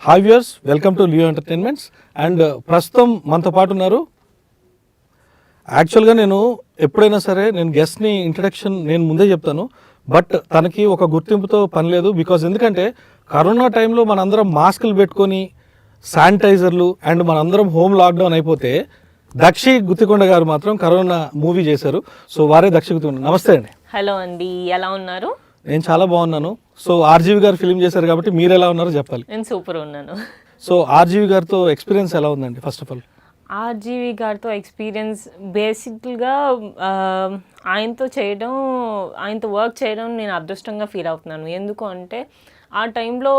Hi viewers, welcome to Leo entertainments. And ప్రస్తుతం మనతో పాటు ఉన్నారు. యాక్చువల్గా నేను ఎప్పుడైనా సరే నేను గెస్ట్ని ఇంట్రడక్షన్ నేను ముందే చెప్తాను, బట్ తనకి ఒక గుర్తింపుతో పని లేదు. బికాజ్ ఎందుకంటే కరోనా టైంలో మనందరం మాస్కులు పెట్టుకొని శానిటైజర్లు అండ్ మనందరం హోమ్ లాక్డౌన్ అయిపోతే దక్షి గుత్తికొండ గారు మాత్రం కరోనా మూవీ చేశారు. సో వారే దక్షి గుత్తికొండ. నమస్తే అండి. హలో అండి, ఎలా ఉన్నారు? నేను చాలా బాగున్నాను. సో ఆర్జీవి గారు ఫిలిం చేశారు కాబట్టి మీరు ఎలా ఉన్నారో చెప్పాలి. నేను సూపర్ ఉన్నాను. సో ఆర్జీవి గారితో ఎక్స్పీరియన్స్ ఎలా ఉందండి? ఫస్ట్ ఆఫ్ ఆల్ ఆర్జీవి గారితో ఎక్స్పీరియన్స్ బేసిక్గా ఆయనతో వర్క్ చేయడం నేను అదృష్టంగా ఫీల్ అవుతున్నాను. ఎందుకు అంటే ఆ టైంలో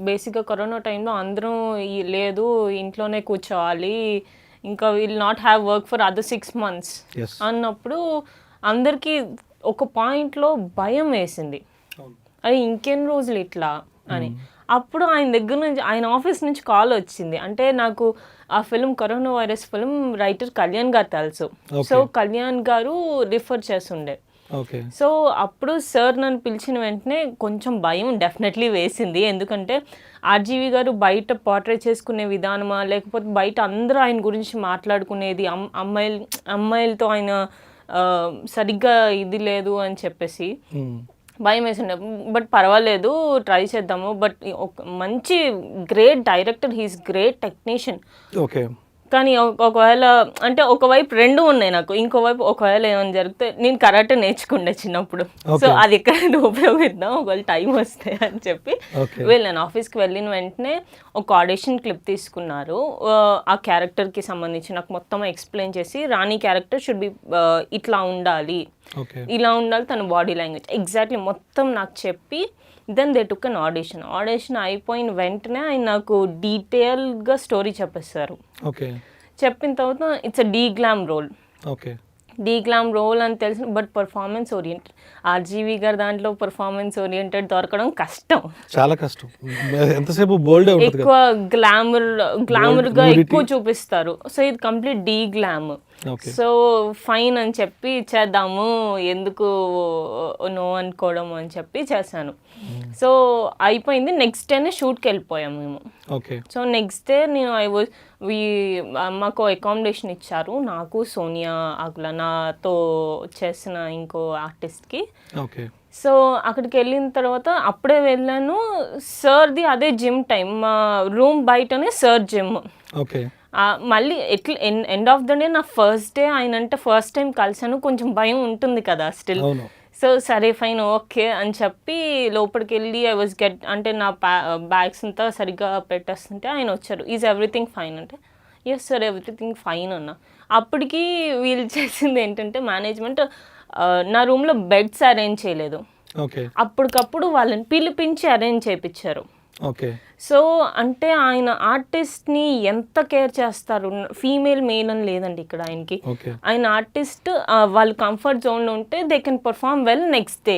బేసిక్గా కరోనా టైంలో అందరం లేదు ఇంట్లోనే కూర్చోవాలి, ఇంకా will not have work for other 6 months అన్నప్పుడు అందరికీ ఒక పాయింట్లో భయం వేసింది, అది ఇంకెన్ని రోజులు ఇట్లా అని. అప్పుడు ఆయన దగ్గర నుంచి ఆయన ఆఫీస్ నుంచి కాల్ వచ్చింది. అంటే నాకు ఆ film corona virus film writer Kalyan గారు తెలుసు. సో కళ్యాణ్ గారు రిఫర్ చేస్తుండే. సో అప్పుడు సార్ నన్ను పిలిచిన వెంటనే కొంచెం భయం డెఫినెట్లీ వేసింది. ఎందుకంటే ఆర్జీవి గారు బయట పోర్ట్రేట్ చేసుకునే విధానమా, లేకపోతే బయట అందరూ ఆయన గురించి మాట్లాడుకునేది అమ్మాయిలతో ఆయన సరిగ్గా ఇది లేదు అని చెప్పేసి భయం వేసిండే. బట్ పర్వాలేదు, ట్రై చేద్దాము. బట్ ఒక మంచి great director, he's great technician. Okay. కానీ ఒకవేళ అంటే ఒకవైపు రెండు ఉన్నాయి నాకు. ఇంకోవైపు ఒకవేళ ఏమైనా జరిగితే నేను కరాటే నేర్చుకుండే చిన్నప్పుడు, సో అది ఎక్కడ ఉపయోగిద్దాం ఒకవేళ టైం వస్తే అని చెప్పి వెళ్ళాను. ఆఫీస్కి వెళ్ళిన వెంటనే ఒక ఆడిషన్ క్లిప్ తీసుకున్నారు. ఆ క్యారెక్టర్కి సంబంధించి నాకు మొత్తం ఎక్స్ప్లెయిన్ చేసి, రాణి క్యారెక్టర్ షుడ్ బి ఇట్లా ఉండాలి, ఇలా ఉండాలి, తన బాడీ లాంగ్వేజ్ ఎగ్జాక్ట్లీ మొత్తం నాకు చెప్పి then they took an audition అయిపోయిన వెంటనే ఆయన నాకు డీటెయిల్గా స్టోరీ చెప్పేస్తారు. చెప్పిన తర్వాత ఇట్స్ అ డీగ్లామ్ రోల్ అని తెలిసిన, బట్ పర్ఫార్మెన్స్ ఓరియంటెడ్. ఆర్జీవి గారు దాంట్లో పర్ఫార్మెన్స్ ఓరియంటెడ్ దొరకడం కష్టం, చాలా కష్టం. ఎంతసేపు బోల్డ్, ఎక్కువ గ్లామర్గా ఎక్కువ చూపిస్తారు. సో ఇది కంప్లీట్ డీగ్లామ్. సో ఫైన్ అని చెప్పి చేద్దాము, ఎందుకు నో అనుకోవడం అని చెప్పి చేశాను. సో అయిపోయింది. నెక్స్ట్ డేనే షూట్కి వెళ్ళిపోయాము మేము. సో నెక్స్ట్ డే నేను మాకు అకామిడేషన్ ఇచ్చారు, నాకు, సోనియా ఆకుల, నాతో చేసిన ఇంకో ఆర్టిస్ట్కి. సో అక్కడికి వెళ్ళిన తర్వాత అప్పుడే వెళ్ళాను. సార్ది అదే జిమ్ టైం, మా రూమ్ బయటనే సార్ జిమ్. మళ్ళీ ఎట్లా ఎండ్ ఆఫ్ ద డే నా ఫస్ట్ డే ఆయన అంటే ఫస్ట్ టైం కలిసాను, కొంచెం భయం ఉంటుంది కదా స్టిల్. సో సరే ఫైన్ ఓకే అని చెప్పి లోపలికి వెళ్ళి ఐ వాజ్ అంటే నా బ్యాగ్స్ అంతా సరిగ్గా పెట్టేస్తుంటే ఆయన వచ్చారు. ఈజ్ ఎవ్రీథింగ్ ఫైన్ అంటే ఎస్ సార్ ఎవ్రీథింగ్ ఫైన్ అన్న. అప్పటికి వీళ్ళు చేసింది ఏంటంటే మేనేజ్మెంట్ నా రూమ్లో బెడ్స్ అరేంజ్ చేయలేదు, అప్పటికప్పుడు వాళ్ళని పిలిపించి అరేంజ్ చేయించారు. సో అంటే ఆయన ఆర్టిస్ట్ని ఎంత కేర్ చేస్తారు, ఫీమేల్ మేల్ అని లేదండి ఇక్కడ ఆయనకి. ఆయన ఆర్టిస్ట్ వాళ్ళు కంఫర్ట్ జోన్లో ఉంటే they can perform well next day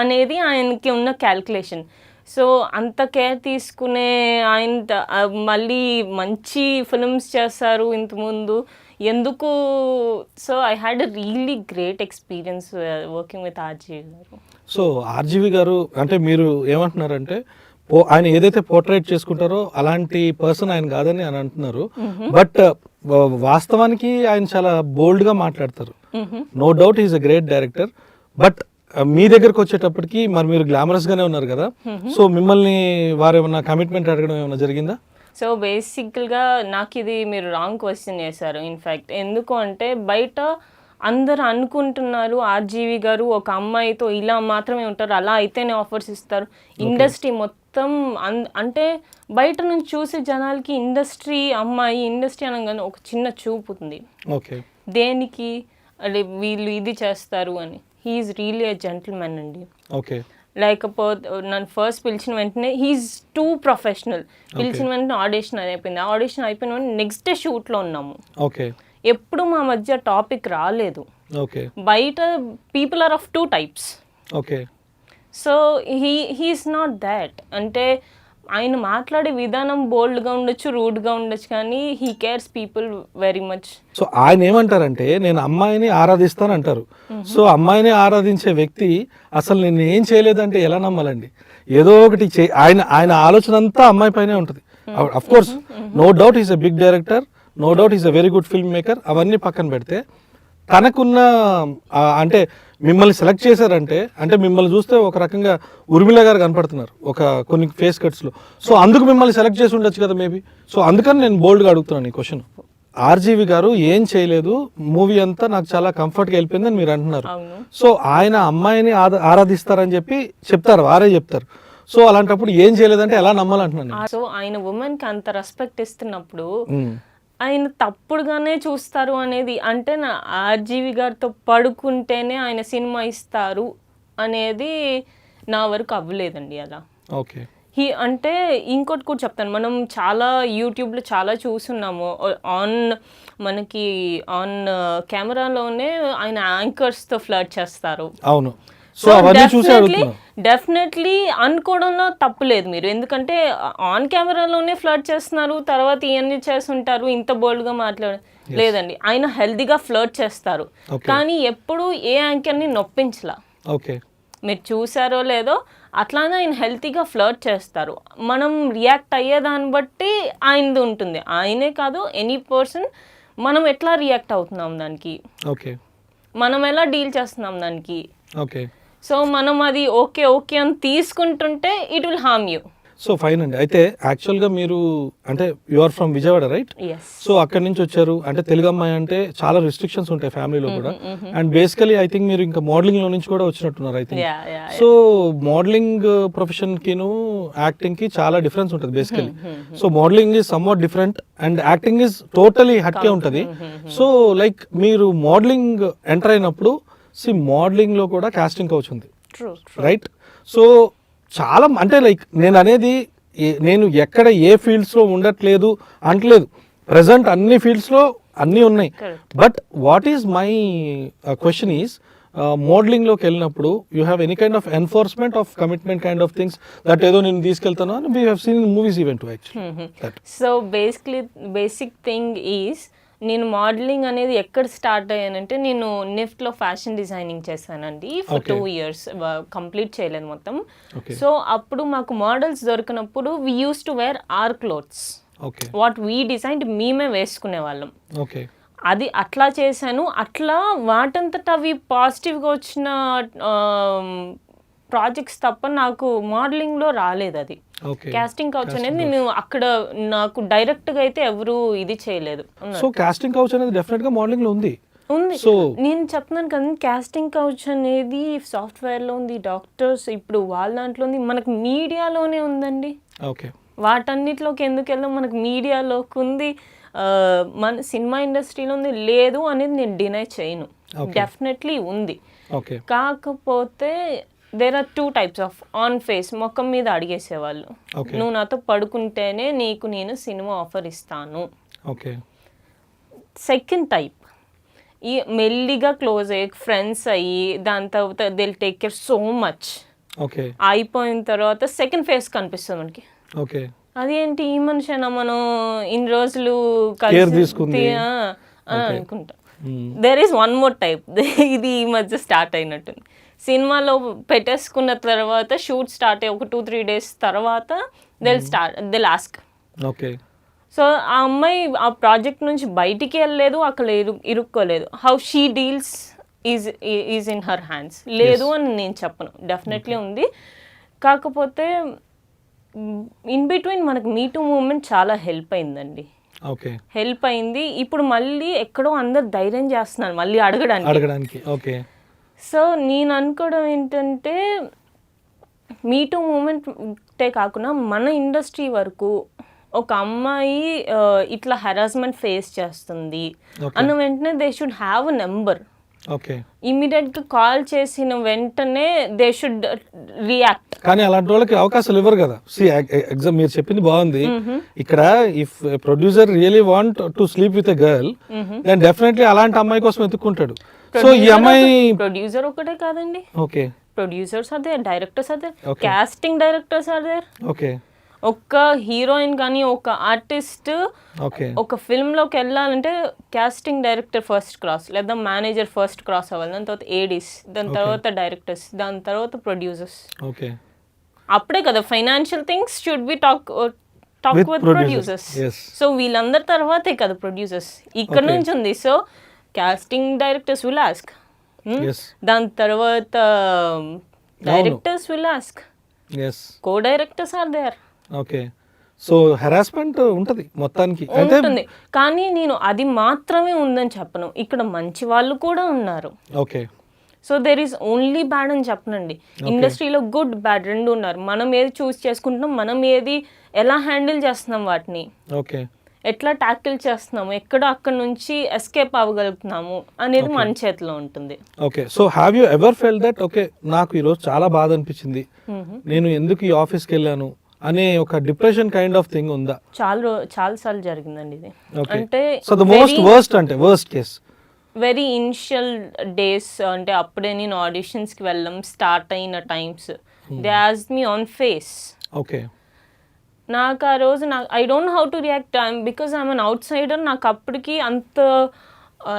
అనేది ఆయనకి ఉన్న క్యాల్కులేషన్. సో అంత కేర్ తీసుకునే ఆయన మళ్ళీ మంచి ఫిల్మ్స్ చేస్తారు ఇంతకుముందు ఎందుకు. So I had a really great experience working with RGV గారు. సో ఆర్జీవి గారు అంటే మీరు ఏమంటున్నారంటే ఆయన ఏదైతే పోర్ట్రేట్ చేసుకుంటారో అలాంటి పర్సన్ ఆయన కాదని అని అంటున్నారు. బట్ వాస్తవానికి ఆయన చాలా బోల్డ్ గా మాట్లాడతారు. No doubt is a great director. But మీ దగ్గరకు వచ్చేటప్పటికి మరి మీరు గ్లామరస్ గానే ఉన్నారు కదా, సో మిమ్మల్ని వారు ఏమన్నా కమిట్మెంట్ అడగడం ఏమైనా జరిగిందా? సో బేసిక్గా నాకు ఇది మీరు రాంగ్ క్వశ్చన్ చేశారు. ఇన్ఫ్యాక్ట్ ఎందుకు అంటే బయట అందరు అనుకుంటున్నారు ఆర్జీవి గారు ఒక అమ్మాయితో ఇలా మాత్రమే ఉంటారు, అలా అయితేనే ఆఫర్స్ ఇస్తారు. ఇండస్ట్రీ మొత్తం అంటే బయట నుంచి చూసే జనాలకి ఇండస్ట్రీ అనగానే ఒక చిన్న చూపు ఉంది, దేనికి అదే వీళ్ళు ఇది చేస్తారు అని. హీఈస్ రియల్లీ ఎ జెంటిల్మెన్ అండి. లేకపోతే నన్ను ఫస్ట్ పిలిచిన వెంటనే హీఈస్ టూ ప్రొఫెషనల్. పిలిచిన వెంటనే ఆడిషన్ అయిపోయింది. ఆడిషన్ అయిపోయిన వెంటనే నెక్స్ట్ డే షూట్లో ఉన్నాము. ఎప్పుడు మా మధ్య టాపిక్ రాలేదు. బయట people are of 2 types. So he's not that. అంటే ఆయన మాట్లాడే విధానం బోల్డ్గా ఉండొచ్చు, రూడ్గా ఉండొచ్చు, కానీ he cares people very much. So ఆయన ఏమంటారంటే నేను అమ్మాయిని ఆరాధిస్తాను అంటారు. సో అమ్మాయిని ఆరాధించే వ్యక్తి అసలు నేను ఏం చేయలేదంటే ఎలా నమ్మాలండి? ఏదో ఒకటి ఆయన ఆలోచన అంతా అమ్మాయి పైనే ఉంటుంది. Of course no doubt is a big director, no doubt is a very good film maker. అవన్నీ పక్కన పెడితే తనకున్న అంటే మిమ్మల్ని సెలెక్ట్ చేశారంటే అంటే మిమ్మల్ని చూస్తే ఒక రకంగా ఉర్మిళ గారు కనపడుతున్నారు కొన్ని ఫేస్ కట్స్లో. సో అందుకు మిమ్మల్ని సెలెక్ట్ చేసి ఉండొచ్చు కదా మేబీ. సో అందుకని నేను బోల్డ్గా అడుగుతున్నాను ఈ క్వశ్చన్. ఆర్జీవి గారు ఏం చేయలేదు, మూవీ అంతా నాకు చాలా కంఫర్ట్గా వెళ్ళిపోయిందని మీరు అంటున్నారు. సో ఆయన అమ్మాయిని ఆరాధిస్తారని చెప్పి చెప్తారు, వారే చెప్తారు. సో అలాంటప్పుడు ఏం చేయలేదంటే ఎలా నమ్మాలంటున్నాను. సో ఆయన ఉమెన్ కి అంత రెస్పెక్ట్ ఇస్తున్నప్పుడు ఆయన తప్పుడుగానే చూస్తారు అనేది, అంటే నా ఆర్జీవి గారితో పడుకుంటేనే ఆయన సినిమా ఇస్తారు అనేది నా వరకు అవ్వలేదండి అలా. ఓకే. అంటే ఇంకోటి కూడా చెప్తాను, మనం చాలా యూట్యూబ్లో చాలా చూస్తున్నాము, మనకి ఆన్ కెమెరాలోనే ఆయన యాంకర్స్తో ఫ్లర్ట్ చేస్తారు. అవును. సో అవన్నీ చూసి అడుగుతున్నా. డెఫినెట్లీ అనుకోవడంలో తప్పులేదు మీరు, ఎందుకంటే ఆన్ కెమెరాలోనే ఫ్లర్ట్ చేస్తున్నారు, తర్వాత ఇవన్నీ చేస్తుంటారు, ఇంత బోల్డ్గా లేదండి. ఆయన హెల్దీగా ఫ్లర్ట్ చేస్తారు, కానీ ఎప్పుడు ఏ యాంకర్ని నొప్పించలా. ఓకే. మీరు చూసారో లేదో అట్లానే ఆయన హెల్తీగా ఫ్లర్ట్ చేస్తారు. మనం రియాక్ట్ అయ్యేదాన్ని బట్టి ఆయనది ఉంటుంది. ఆయనే కాదు, ఎనీ పర్సన్ మనం ఎట్లా రియాక్ట్ అవుతున్నాం దానికి, ఓకే, మనం ఎలా డీల్ చేస్తున్నాం దానికి. ఓకే. సో మనం అది ఓకే ఓకే అని తీసుకుంటుంటే it will harm you. So fine అండి. అయితే యాక్చువల్గా మీరు అంటే you are from Vijayawada, right? So అక్కడి నుంచి వచ్చారు అంటే తెలుగు అమ్మాయి అంటే చాలా రిస్ట్రిక్షన్స్ ఉంటాయి ఫ్యామిలీలో కూడా. అండ్ బేసికలీ ఐ థింక్ మీరు ఇంకా మోడలింగ్ లో నుంచి కూడా వచ్చినట్టున్నారు I think. So modeling profession కిను యాక్టింగ్ కి చాలా డిఫరెన్స్ ఉంటుంది basically. So modeling is somewhat different and acting is totally హట్కే ఉంటుంది. సో లైక్ మీరు మోడలింగ్ ఎంటర్ అయినప్పుడు మోడలింగ్ లో కూడా కాస్టింగ్ కౌచ్ ఉంది, రైట్? సో చాలా అంటే లైక్ నేను అనేది నేను ఎక్కడ ఏ ఫీల్డ్స్లో ఉండట్లేదు అంటలేదు, ప్రజెంట్ అన్ని ఫీల్డ్స్లో అన్నీ ఉన్నాయి. But what is my question is మోడలింగ్లోకి వెళ్ళినప్పుడు you have any kind of enforcement of commitment kind of things that ఏదో నేను తీసుకెళ్తాను అని we have seen in movies even to actually. So basic thing is, నేను మోడలింగ్ అనేది ఎక్కడ స్టార్ట్ అయ్యానంటే, నేను నిఫ్ట్లో ఫ్యాషన్ డిజైనింగ్ చేశానండి ఫర్ 2 years, కంప్లీట్ చేయలేదు మొత్తం. సో అప్పుడు మాకు మోడల్స్ దొరికినప్పుడు we use to wear our clothes, what we design మేమే వేసుకునే వాళ్ళం. అది అట్లా చేశాను. అట్లా వాటంతట అవి పాజిటివ్గా వచ్చిన ప్రాజెక్ట్స్ తప్ప నాకు మోడలింగ్లో రాలేదు. అది కాస్టింగ్ కౌచ్ అనేది నేను అక్కడ నాకు డైరెక్ట్గా అయితే ఎవరు ఇది చేయలేదు. సో కాస్టింగ్ కౌచ్ అనేది డెఫినెట్ గా మోడలింగ్ లో ఉంది. సో నేను చెప్తున్నాను కదా, కాస్టింగ్ కౌచ్ అనేది సాఫ్ట్వేర్ లో ఉంది, డాక్టర్స్ ఇప్పుడు వాళ్ళ దాంట్లో ఉంది, మనకు మీడియాలోనే ఉందండి. వాటన్నిటిలోకి ఎందుకు వెళ్దాం, మనకు మీడియాలోకి ఉంది, మన సినిమా ఇండస్ట్రీలో ఉంది. లేదు అనేది నేను డినై చేయను, డెఫినెట్లీ ఉంది. కాకపోతే there are 2 types of on face, మొఖం మీద అడిగేసేవాళ్ళు, నువ్వు నాతో పడుకుంటేనే నీకు నేను సినిమా ఆఫర్ ఇస్తాను. సెకండ్ టైప్, ఈ మెల్లిగా క్లోజ్ అయ్యి ఫ్రెండ్స్ అయ్యి దాని తర్వాత they will take care so much, అయిపోయిన తర్వాత సెకండ్ ఫేస్ కనిపిస్తుంది మనకి. అదేంటి ఈ మనిషినా మనం ఇన్ని రోజులు కలిసి అనుకుంటాం. There is one more type, ఇది ఈ మధ్య స్టార్ట్ అయినట్టుంది. సినిమాలో పెట్టేసుకున్న తర్వాత షూట్ స్టార్ట్ అయ్యి ఒక 2-3 days తర్వాత దిల్ ఆస్క్. సో ఆ అమ్మాయి ఆ ప్రాజెక్ట్ నుంచి బయటికి వెళ్ళలేదు, అక్కడ ఇరుక్కోలేదు. How she deals is in her hands. లేదు అని నేను చెప్పను, డెఫినెట్లీ ఉంది. కాకపోతే ఇన్ బిట్వీన్ మనకు మీ టూ మూవ్మెంట్ చాలా హెల్ప్ అయిందండి, హెల్ప్ అయింది. ఇప్పుడు మళ్ళీ ఎక్కడో అందరు ధైర్యం చేస్తున్నారు మళ్ళీ అడగడానికి. సో నేను అనుకోవడం ఏంటంటే, మీ టూ మూమెంటే కాకుండా మన ఇండస్ట్రీ వరకు ఒక అమ్మాయి ఇట్లా హెరాస్మెంట్ ఫేస్ చేస్తుంది అన్న వెంటనే they should have a number. ఇమీడియట్గా కాల్ చేసిన వెంటనే దే షుడ్ రియాక్ట్. కానీ అలాంటి వాళ్ళకి అవకాశాలు ఇవ్వరు కదా. ఎగ్జామ్ మీరు చెప్పింది బాగుంది. ఇక్కడ if producer really want to sleep with a girl, then definitely అలాంటి అమ్మాయి కోసం ఎత్తుకుంటాడు. సో ఈ అమ్మాయి ప్రొడ్యూసర్ ఒకటే కాదండి, producers are there, directors are there, casting directors are there. ఒక హీరోయిన్ కానీ ఒక ఆర్టిస్ట్ ఒక ఫిల్మ్ లోకి వెళ్ళాలంటే కాస్టింగ్ డైరెక్టర్ ఫస్ట్ క్రాస్, లేదా మేనేజర్ ఫస్ట్ క్రాస్ అవ్వాలి, దాని తర్వాత ఏడీస్, దాని తర్వాత డైరెక్టర్స్, దాని తర్వాత ప్రొడ్యూసర్స్. అప్పుడే కదా financial things should be talk With with producers. Producers. Yes. So వీళ్ళందరి తర్వాతే కదా ప్రొడ్యూసర్స్ ఇక్కడ నుంచి ఉంది. So casting directors will ask, Yes. దాని తర్వాత directors will ask, yes co directors are there. Okay. So harassment ఉంటుంది మొత్తానికి అంటే ఉంటుంది, కానీ నేను అది మాత్రమే ఉందని చెప్పను, ఇక్కడ మంచి వాళ్ళు కూడా ఉన్నారు. Okay. So there is only bad అని చెప్పనండి. ఇండస్ట్రీలో గుడ్ బ్యాడ్ రెండు ఉన్నారు. మనం ఏది చూస్ చేసుకుంటున్నాం, మనం ఏది ఎలా హ్యాండిల్ చేస్తున్నాం, వాటిని ఓకే. ఎట్లా ట్యాకిల్ చేస్తున్నాము, ఎక్కడ అక్కడ నుంచి ఎస్కేప్ అవ్వగలుగుతున్నాము అనేది మన చేతిలో ఉంటుంది. Okay. So have you ever fell that okay నాకు ఈరోజు చాలా బాధ అనిపించింది, నేను ఎందుకు ఈ ఆఫీస్కి వెళ్ళాను అనే ఒక డిప్రెషన్ కైండ్ ఆఫ్ థింగ్ ఉందా? చాలా సార్లు జరిగిందండి ఇది. అంటే so the worst case very initial days, అంటే అప్పుడే నేను ఆడిషన్స్కి వెళ్ళడం స్టార్ట్ అయిన times, they asked me on face. Okay. నాకు ఆ రోజు I don't know how to react because I'm an out cider. నాకు అప్పటికి అంత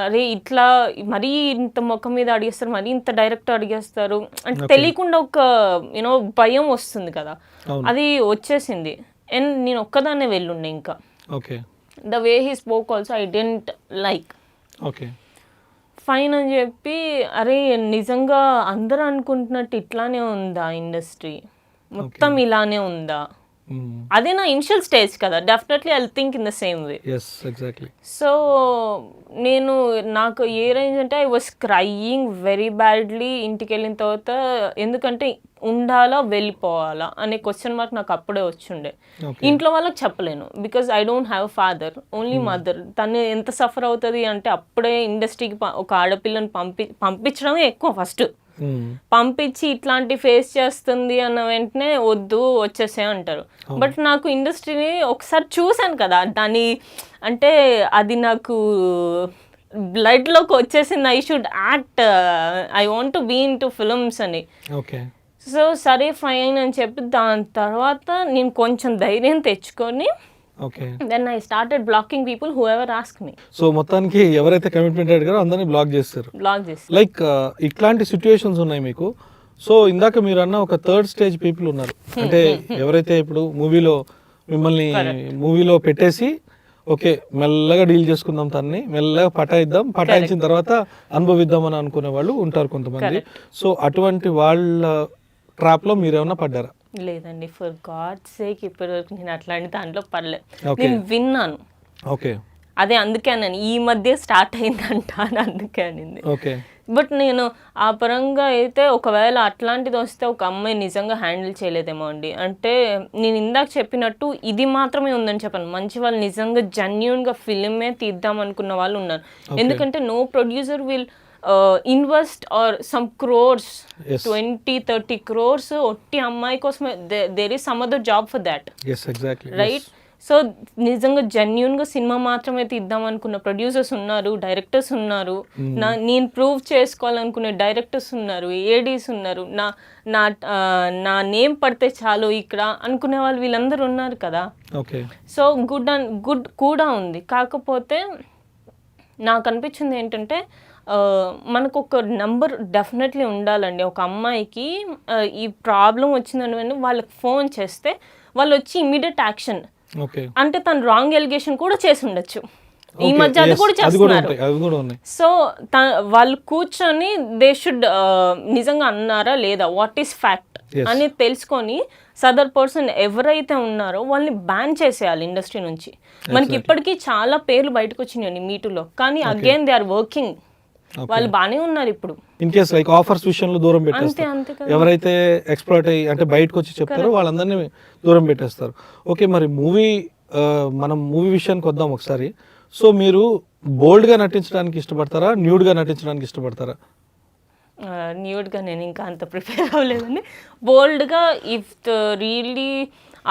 అరే ఇట్లా మరీ ఇంత ముఖం మీద అడిగేస్తారు, మరీ ఇంత డైరెక్ట్ అడిగేస్తారు అంటే తెలియకుండా ఒక యూనో భయం వస్తుంది కదా, అది వచ్చేసింది. అండ్ నేను ఒక్కదాన్నే వెళ్ళుండే. ఇంకా okay. The way he spoke also I didn't like. Okay. Fine అని చెప్పి అరే నిజంగా అందరూ అనుకుంటున్నట్టు ఇట్లానే ఉందా ఇండస్ట్రీ, మొత్తం ఇలానే ఉందా, అదే నా ఇనిషియల్ స్టేజ్ కదా, definitely I think in the same way. So నేను నాకు ఏ రేంజ్ అంటే I was crying very badly. ఇంటికి వెళ్ళిన తర్వాత ఎందుకంటే ఉండాలా వెళ్ళిపోవాలా అనే క్వశ్చన్ మార్క్ నాకు అప్పుడే వచ్చిండే. ఇంట్లో వాళ్ళకి చెప్పలేను because I don't have father, only mother. తను ఎంత సఫర్ అవుతుంది అంటే అప్పుడే ఇండస్ట్రీకి ఒక ఆడపిల్లని పంపించడమే ఎక్కువ ఫస్ట్. పంపించి ఇట్లాంటి ఫేస్ చేస్తుంది అన్న వెంటనే వద్దు వచ్చేసే అంటారు. బట్ నాకు ఇండస్ట్రీని ఒకసారి చూశాను కదా, దాన్ని అంటే అది నాకు బ్లడ్లోకి వచ్చేసింది. I should act, I want to be into films అని. సో సరే ఫైన్ అని చెప్పి దాని తర్వాత నేను కొంచెం ధైర్యం తెచ్చుకొని then I started blocking people who ever ask me. So మొత్తానికి ఎవరైతే కమిట్మెంట్ అడిగారో అందరినీ బ్లాక్ చేస్తారు. లైక్ ఇట్లాంటి సిచ్యుయేషన్స్ ఉన్నాయి మీకు. సో ఇందాక మీరు అన్న ఒక థర్డ్ స్టేజ్ పీపుల్ ఉన్నారు, అంటే ఎవరైతే ఇప్పుడు మిమ్మల్ని మూవీలో పెట్టేసి ఓకే మెల్లగా డీల్ చేసుకుందాం, తనని మెల్లగా పటాయించిన తర్వాత అనుభవిద్దాం అని అనుకునే వాళ్ళు ఉంటారు కొంతమంది. సో అటువంటి వాళ్ళ ట్రాప్ లో మీరేమన్నా పడ్డారా? లేదండి, ఫర్ గాడ్ సేక్ ఇప్పటివరకు నేను అట్లాంటి దాంట్లో పడలేదు. నేను విన్నాను. ఓకే. అదే అందుకే నేను ఈ మధ్య స్టార్ట్ అయిందంట అని అందుకే అనింది. ఓకే. బట్ నేను ఆ పరంగా అయితే ఒకవేళ అట్లాంటిది వస్తే ఒక అమ్మాయి నిజంగా హ్యాండిల్ చేయలేదేమో అండి. అంటే నేను ఇందాక చెప్పినట్టు ఇది మాత్రమే ఉందని చెప్పాను, మంచి వాళ్ళు నిజంగా జెన్యూన్గా ఫిలిమే తీద్దాం అనుకున్న వాళ్ళు ఉన్నారు. ఎందుకంటే no producer will invest or some crores, 20-30 crores ఒట్టి అమ్మాయి కోసమే. There is some other job for that, right? So నిజంగా జెన్యూన్గా సినిమా మాత్రమే తీద్దాం అనుకున్న ప్రొడ్యూసర్స్ ఉన్నారు, డైరెక్టర్స్ ఉన్నారు, నేను ప్రూవ్ చేసుకోవాలనుకునే డైరెక్టర్స్ ఉన్నారు, ఏడీస్ ఉన్నారు, నా నేమ్ పడితే చాలు ఇక్కడ అనుకునే వాళ్ళు వీళ్ళందరూ ఉన్నారు కదా. సో గుడ్ కూడా ఉంది. కాకపోతే నాకు అనిపించింది ఏంటంటే మనకు ఒక నెంబర్ డెఫినెట్లీ ఉండాలండి. ఒక అమ్మాయికి ఈ ప్రాబ్లం వచ్చిందని వాళ్ళకి ఫోన్ చేస్తే వాళ్ళు వచ్చి ఇమ్మీడియట్ యాక్షన్, అంటే తను రాంగ్ ఎలిగేషన్ కూడా చేసి ఉండొచ్చు. ఈ మధ్య అది కూడా చేస్తున్నారు. సో వాళ్ళు కూర్చొని దే షుడ్ నిజంగా అన్నారా లేదా, వాట్ ఈస్ ఫ్యాక్ట్ అని తెలుసుకొని సదర్ పర్సన్ ఎవరైతే ఉన్నారో వాళ్ళని బ్యాన్ చేసేయాలి ఇండస్ట్రీ నుంచి. మనకి ఇప్పటికీ చాలా పేర్లు బయటకు వచ్చినాయండి మీటూలో, కానీ అగైన్ దే ఆర్ వర్కింగ్, వాళ్ళు బానే ఉన్నారు ఇప్పుడు. ఇన్ కేస్ లైక్ ఆఫర్స్ విషయంలో దూరం పెట్టేస్తారు, ఎవరైతే ఎక్స్‌ప్లాయిట్ అయ్యి అంటే బయటకు వచ్చి చెప్తారో వాళ్ళందరినీ దూరం పెట్టేస్తారు. ఓకే, మరి మనం మూవీ విషయానికి వద్దాం ఒకసారి. సో మీరు బోల్డ్ గా నటించడానికి ఇష్టపడతారా, న్యూడ్ గా నటించడానికి ఇష్టపడతారా? న్యూడ్ గా నేను ఇంకా అంత ప్రిపేర్ అవ్వలేదండి. బోల్డ్ గా ఇఫ్ రియల్లీ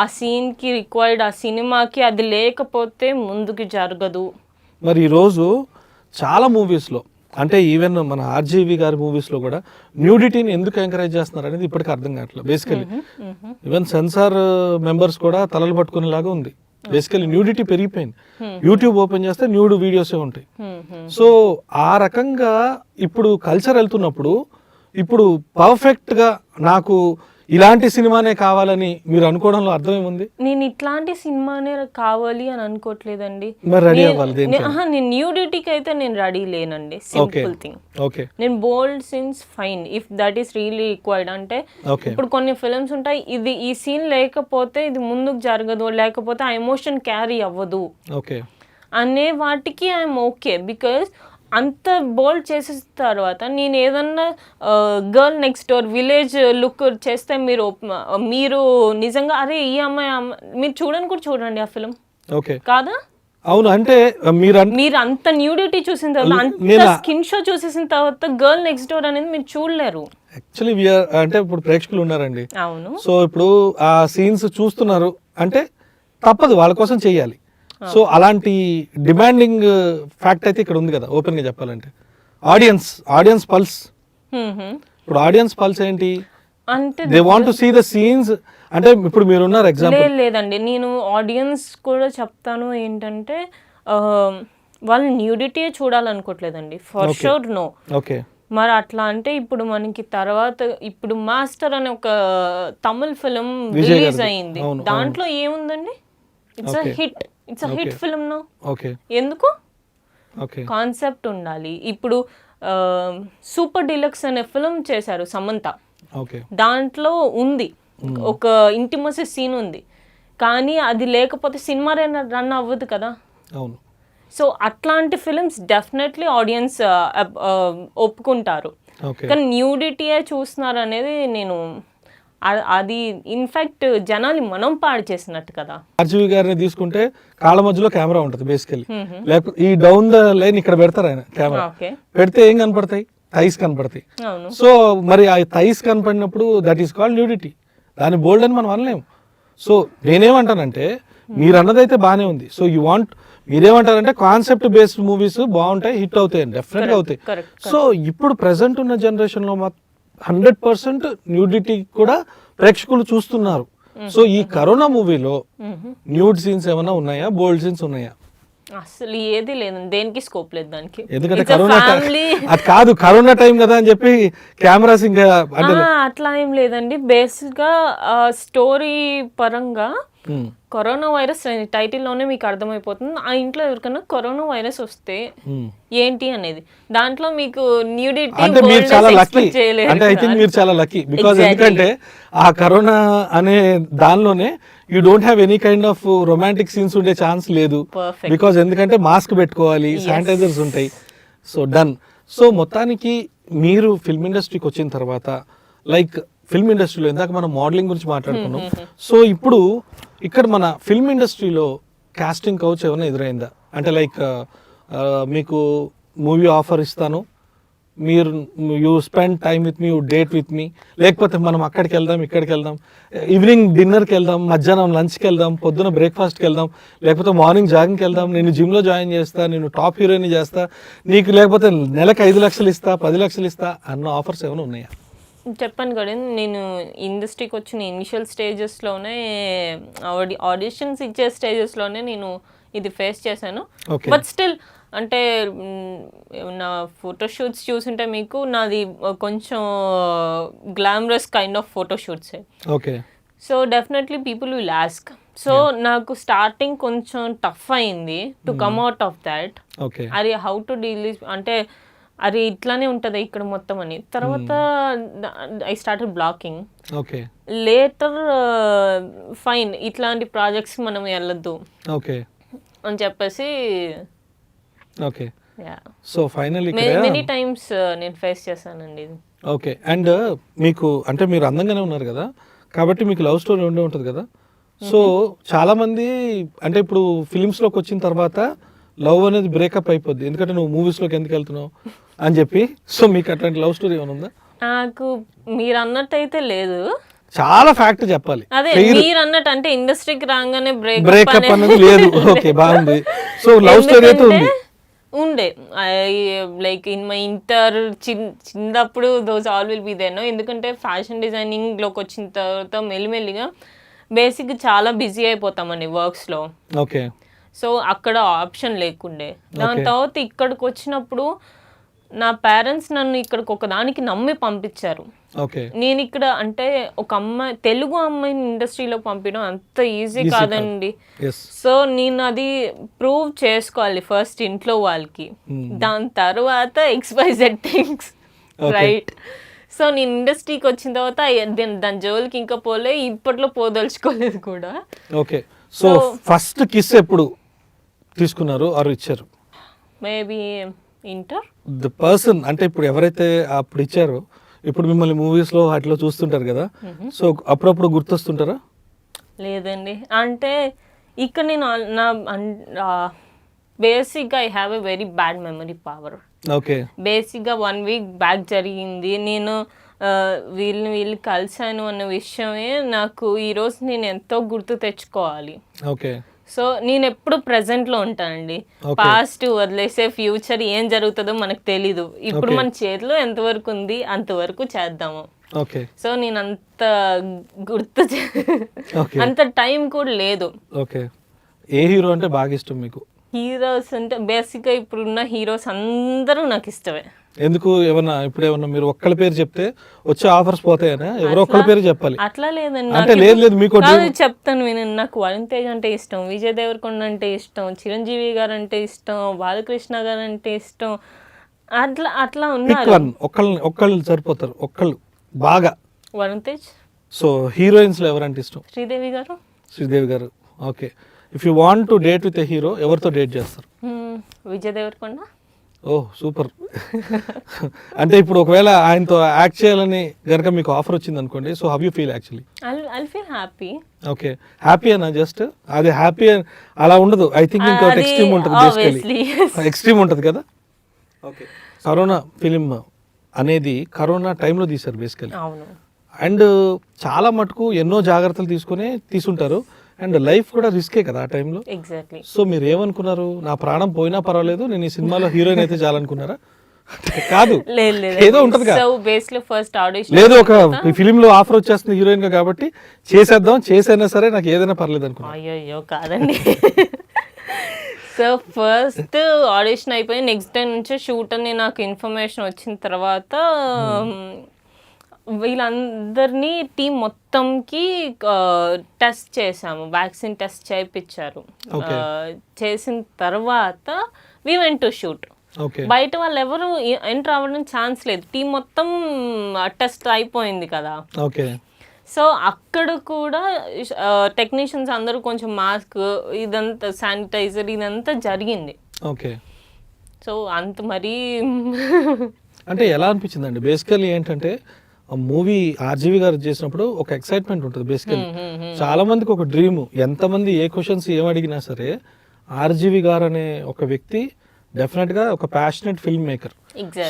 ఆ సీన్ కి రిక్వైర్డ్, ఆ సినిమాకి అది లేకపోతే ముందుకు జరగదు. మరి ఈరోజు చాలా మూవీస్లో అంటే ఈవెన్ మన ఆర్జీవి గారి మూవీస్లో కూడా న్యూడిటీని ఎందుకు ఎంకరేజ్ చేస్తున్నారు అనేది ఇప్పటికీ అర్థం కావట్లేదు. బేసికలీ ఈవెన్ సెన్సార్ మెంబర్స్ కూడా తలలు పట్టుకునేలాగా ఉంది. బేసికలీ న్యూడిటీ పెరిగిపోయింది. యూట్యూబ్ ఓపెన్ చేస్తే న్యూడ్ వీడియోసే ఉంటాయి. సో ఆ రకంగా ఇప్పుడు కల్చర్ వెళ్తున్నప్పుడు ఇప్పుడు పర్ఫెక్ట్గా నాకు ఇలాంటి సినిమానే కావాలని మీరు అనుకోవడంలో అర్థం ఏముంది? నేను ఇట్లాంటి సినిమానే కావాలి అని అనుకోవట్లేదండి. మరి రెడీ అవ్వాలి దేనికి? నేను న్యూడిటీకి అయితే నేను రెడీ లేనండి. Simple thing. ఓకే, నేను bold scenes fine if that is really required. అంటే ఇప్పుడు కొన్ని ఫిల్మ్స్ ఉంటాయి, ఇది ఈ సీన్ లేకపోతే ఇది ముందుకు జరగదు, లేకపోతే ఆ ఎమోషన్ క్యారీ అవ్వదు అనే వాటికి ఐఎమ్ ఓకే. బికాజ్ అంత బోల్డ్ చేసిన తర్వాత నేను ఏదన్నా girl next door village look చేస్తే మీరు నిజంగా అరే ఈ అమ్మాయి మీరు చూడని కూడా చూడండి ఆ ఫిల్మ్ కాదా? అవును, అంటే మీరు అంత న్యూడిటీ చూసిన తర్వాత, అంత స్కిన్ షో చూసేసిన తర్వాత గర్ల్ నెక్స్ట్ డోర్ అనేది మీరు చూడలేరు. యాక్చువల్లీ అంటే ఇప్పుడు ప్రేక్షకులు ఉన్నారండి. అవును. సో ఇప్పుడు ఆ సీన్స్ చూస్తున్నారు అంటే తప్పదు, వాళ్ళ కోసం చెయ్యాలి. సో అలాంటి డిమాండింగ్ ఫ్యాక్ట్ అయితే ఇక్కడ ఉంది కదా. ఓపెన్ గా చెప్పాలంటే ఆడియన్స్ పల్స్. ఇప్పుడు ఆడియన్స్ పల్స్ ఏంటి అంటే they want to see the scenes. అంటే ఇప్పుడు మీరు ఉన్నారు ఎగ్జాంపుల్. లేదండి, నేను ఆడియన్స్ కూడా చెప్తాను ఏంటంటే వాళ్ళు న్యూడిటీ చూడాలనుకోవట్లేదండి. For sure no. ఓకే, మరి అట్లా అంటే ఇప్పుడు మనకి తర్వాత ఇప్పుడు మాస్టర్ అనే ఒక తమిళ్ ఫిలిం రిలీజ్ అయింది. దాంట్లో ఏముందండి? It's a hit film no. ఎందుకు? కాన్సెప్ట్ ఉండాలి. ఇప్పుడు సూపర్ డీలక్స్ అనే ఫిల్మ్ చేశారు సమంత. దాంట్లో ఉంది ఒక ఇంటిమసీ సీన్ ఉంది, కానీ అది లేకపోతే సినిమా రన్ అవ్వదు కదా. అవును. సో అట్లాంటి ఫిల్మ్స్ డెఫినెట్లీ ఆడియన్స్ ఒప్పుకుంటారు. కానీ న్యూడిటీయే చూస్తున్నారు అనేది నేను అది ఇన్ఫాక్ట్ జనాలు మనం పాడు చేసినట్టు కదా. ఆర్జీవి గారిని తీసుకుంటే కాళ్ళ మధ్యలో కెమెరా ఉంటుంది బేసికలీ. లేకపోతే ఈ డౌన్ ద లైన్ ఇక్కడ పెడతారు ఆయన కెమెరా. పెడితే ఏం కనపడతాయి? థైస్ కనపడతాయి. సో మరి ఆ థైస్ కనపడినప్పుడు దట్ ఈస్ కాల్డ్ న్యూడిటీ. దాని బోల్డ్ అని మనం అనలేము. సో నేనేమంటానంటే మీరు అన్నదైతే బాగానే ఉంది. సో మీరేమంటారంటే కాన్సెప్ట్ బేస్డ్ మూవీస్ బాగుంటాయి, హిట్ అవుతాయి, డెఫినెట్ గా అవుతాయి. సో ఇప్పుడు ప్రెసెంట్ ఉన్న జనరేషన్ లో 100% న్యూడిటీ కూడా ప్రేక్షకులు చూస్తున్నారు. సో ఈ కరోనా మూవీలో న్యూడ్ సీన్స్ ఏమైనా ఉన్నాయా? బోల్డ్ సీన్స్ ఉన్నాయా? అసలు ఏది లేదు, దేనికి స్కోప్ లేదు దానికి. ఎందుకంటే కరోనా అది కాదు, కరోనా టైం కదా అని చెప్పి కెమెరాస్ ఇంకా అట్లా ఏం లేదండి. బేసిక్ గా స్టోరీ పరంగా కరోనా వైరస్ టైటిల్ లోనే మీకు అర్థమైపోతుంది. ఆ ఇంట్లో ఎవరికైనా కరోనా వైరస్ వస్తే ఏంటి అనేది. దాంట్లో మీకు న్యూడిటీ అంటే మీరు చాలా లక్కీ. అంటే ఐ థింక్ మీరు చాలా లక్కీ. బికాజ్ ఎందుకంటే ఆ కరోనా అనే దానిలోనే you don't have any kind of romantic scenes ఉండే ఛాన్స్ లేదు. బికాజ్ ఎందుకంటే మాస్క్ పెట్టుకోవాలి, శానిటైజర్స్ ఉంటాయి. So done. సో మొత్తానికి మీరు ఫిల్మ్ ఇండస్ట్రీకి వచ్చిన తర్వాత లైక్ ఫిల్మ్ ఇండస్ట్రీలో ఇందాక మనం మోడలింగ్ గురించి మాట్లాడుకున్నాం. సో ఇప్పుడు ఇక్కడ మన ఫిల్మ్ ఇండస్ట్రీలో కాస్టింగ్ కౌచ్ ఏమైనా ఎదురైందా? అంటే లైక్ మీకు మూవీ ఆఫర్ ఇస్తాను, మీరు you spend time with me, you date with me, లేకపోతే మనం అక్కడికి వెళ్దాం, ఇక్కడికి వెళ్దాం, ఈవినింగ్ డిన్నర్కి వెళ్దాం, మధ్యాహ్నం లంచ్కి వెళ్దాం, పొద్దున బ్రేక్ఫాస్ట్కి వెళ్దాం, లేకపోతే మార్నింగ్ జాగింగ్కి వెళ్దాం, నేను జిమ్లో జాయిన్ చేస్తా, నేను టాప్ హీరోయిన్ చేస్తా, నీకు లేకపోతే నెలకు 5 లక్షలు ఇస్తా, 10 లక్షలు ఇస్తా అన్న ఆఫర్స్ ఏమైనా ఉన్నాయా? చెప్పాను కదా, నేను ఇండస్ట్రీకి వచ్చిన ఇనిషియల్ స్టేజెస్లోనే ఆడిషన్స్ ఇచ్చే స్టేజెస్లోనే నేను ఇది ఫేస్ చేశాను. బట్ స్టిల్ అంటే నా ఫోటోషూట్స్ చూసుంటే మీకు నాది కొంచెం glamorous kind of photoshoots. Okay. So definitely people will ask. So నాకు స్టార్టింగ్ కొంచెం టఫ్ అయింది to come out of that. అది హౌ టు డీల్ అంటే అది ఇట్లానే ఉంటుంది ఇక్కడ మొత్తం అని. తర్వాత I started blocking. Later fine, ఇట్లాంటి ప్రాజెక్ట్స్ మనం వెళ్ళొద్దు అని చెప్పేసి సో ఫైనల్లీ మెనీ టైమ్స్ నేను ఫేస్ చేశానండి ఇది. ఓకే. అండ్ మీకు అంటే మీరు అందంగానే ఉన్నారు కదా, కాబట్టి మీకు లవ్ స్టోరీ ఉండే ఉంటుంది కదా. సో చాలా మంది అంటే ఇప్పుడు ఫిలిమ్స్లోకి వచ్చిన తర్వాత లవ్ అనేది బ్రేకప్ అయిపోద్ది, ఎందుకంటే నువ్వు మూవీస్లోకి ఎందుకు వెళ్తున్నావు అని చెప్పి. సో మీకు అట్లాంటి లవ్ స్టోరీ ఏమైనా ఉందా? నాకు మీరు అన్నట్టు అయితే లేదు. చాలా ఫ్యాక్ట్ చెప్పాలి. అదే మీరు అన్నట్టు అంటే ఇండస్ట్రీకి రాగానే బ్రేకప్ అనేది లేదు. ఓకే, బాగుంది. సో లవ్ స్టోరీ అయితే ఉండే లైక్ ఇన్ మై ఇంటర్ చిన్నప్పుడు those all will be there. ఎందుకంటే ఫ్యాషన్ డిజైనింగ్లోకి వచ్చిన తర్వాత మెల్లిమెల్లిగా బేసిక్ చాలా బిజీ అయిపోతామండి వర్క్స్లో. ఓకే. సో అక్కడ ఆప్షన్ లేకుండే. దాని తర్వాత ఇక్కడికి వచ్చినప్పుడు నా పేరెంట్స్ నన్ను ఇక్కడికి ఒకదానికి నమ్మి పంపించారు. ఓకే. నేను ఇక్కడ అంటే ఒక అమ్మాయి, తెలుగు అమ్మాయిని ఇండస్ట్రీలో పంపించడం అంత ఈజీ కాదండి. ఎస్. సో నేను అది ప్రూవ్ చేసుకోవాలి ఫస్ట్ ఇంట్లో వాళ్ళకి, దాని తర్వాత XYZ థింగ్స్, రైట్? సో నేను ఇండస్ట్రీకి వచ్చిన తర్వాత దాని జోలికి ఇంకా పోలే, ఇప్పట్లో పోదలుచుకోలేదు కూడా. ఓకే. సో ఫస్ట్ కిస్ ఎప్పుడు తీసుకున్నారు ఆర్ ఇచ్చారు? Maybe inter. ద పర్సన్ అంటే ఇప్పుడు ఎవరైతే అప్పుడు ఇచ్చారో, ఇప్పుడు మిమ్మల్ని మూవీస్లో వాటిలో చూస్తుంటారు కదా, సో అప్పుడప్పుడు గుర్తొస్తుంటారా? లేదండి, అంటే ఇక్కడ నేను నా బేసిక్గా I have a very bad memory power. Okay. బేసిక్గా 1 వీక్ బ్యాక్ జరిగింది, నేను వీళ్ళు కలిసాను అన్న విషయమే నాకు ఈరోజు నేను ఎంతో గుర్తు తెచ్చుకోవాలి. ఓకే. సో నేను ఎప్పుడు ప్రెసెంట్లో ఉంటానండి. పాస్ట్ వదిలేసే ఫ్యూచర్ ఏం జరుగుతుందో మనకు తెలీదు. ఇప్పుడు మన చేతిలో ఎంతవరకు ఉంది అంతవరకు చేద్దాము. ఓకే. సో నేను అంత గుర్తు అంత టైం కూడా లేదు. ఓకే. ఏ హీరో అంటే బాగా ఇష్టం మీకు? హీరోస్ అంటే బేసిక్గా ఇప్పుడున్న హీరోస్ అందరూ నాకు ఇష్టమే. ఎందుకు? ఏమన్నా ఇప్పుడు ఏమన్నా మీరు ఒక్కళ్ళ పేరు చెప్తే వచ్చే ఆఫర్స్ పోతాయనా? ఎవరో ఒక్కళ్ళ పేరు చెప్పాలి. అట్లా లేదండి, అంటే లేదు మీకు చెప్తాను వినండి. నాకు వరుణ్ తేజ్ అంటే ఇష్టం, విజయ్ దేవరకొండ అంటే ఇష్టం, చిరంజీవి గారు అంటే ఇష్టం, బాలకృష్ణ గారు అంటే ఇష్టం. అట్లా అట్లా ఉన్నారు. ఒక్కళ్ళు సరిపోతారు, ఒక్కళ్ళు బాగా. వరుణ్ తేజ్. సో హీరోయిన్స్ లో ఎవరంటే ఇష్టం? శ్రీదేవి గారు. శ్రీదేవి గారు. Okay. If you want to date with a hero, ఎవరితో డేట్ చేస్తారు? విజయ్ దేవరకొండ. ఓహ్ సూపర్. అంటే ఇప్పుడు ఒకవేళ ఆయనతో యాక్ట్ చేయాలని గనక మీకు ఆఫర్ వచ్చింది అనుకోండి, so how you feel actually? I feel happy. Okay. Happy అనా? జస్ట్ అది హ్యాపీ అలా ఉండదు, ఐ థింక్ ఇంకోటి ఎక్స్ట్రీమ్ ఉంటుంది, బేసికలీ ఎక్స్ట్రీమ్ ఉంటుంది కదా. ఓకే. కరోనా ఫిలిం అనేది కరోనా టైంలో తీశారు బేసికలీ. అవును. అండ్ చాలా మటుకు ఎన్నో జాగ్రత్తలు తీసుకునే తీసుంటారు, అండ్ లైఫ్ కూడా రిస్కే కదా ఆ టైంలో. ఎగ్జాక్ట్లీ. సో మీరు ఏమనుకున్నారు? నా ప్రాణం పోయినా పర్వాలేదు, నేను ఈ సినిమాలో హీరోయిన్ అయితే చాలనుకున్నారా? కాదు, ఏదో ఉంటుంది కదా. లేదు, ఒక ఫిలిం లో ఆఫర్ వచ్చేస్తుంది హీరోయిన్ గా కాబట్టి చేసేద్దాం, చేసైనా సరే నాకు ఏదైనా పర్లేదు అనుకున్నా. అయ్యో కాదండి. సో ఫస్ట్ ఆడిషన్ అయిపోయి నెక్స్ట్ డే నుంచి షూట్ అని నాకు ఇన్ఫర్మేషన్ వచ్చిన తర్వాత వీళ్ళందరినీ టీం మొత్తంకి టెస్ట్ చేసాము, వ్యాక్సిన్ టెస్ట్ చేయించారు. చేసిన తర్వాత వి వెంట్ టు షూట్. బయట వాళ్ళు ఎవరు ఎంటర్ అవ్వడం ఛాన్స్ లేదు, టీం మొత్తం టెస్ట్ అయిపోయింది కదా. సో అక్కడ కూడా టెక్నీషియన్స్ అందరూ కొంచెం మాస్క్, ఇదంతా శానిటైజర్, ఇదంతా జరిగింది. సో అంత మరీ అంటే ఎలా అనిపించిందండి? బేసికల్లీ ఏంటంటే మూవీ ఆర్జీవి గారు చేసినప్పుడు ఒక ఎక్సైట్మెంట్ ఉంటుంది బేసికల్లీ. చాలా మందికి ఒక డ్రీమ్, ఎంతమంది ఏ క్వశ్చన్స్ ఏమడిగినా సరే ఆర్జీవి గారు అనే ఒక వ్యక్తి డెఫినెట్ గా ఒక ప్యాషనెట్ ఫిల్మ్ మేకర్.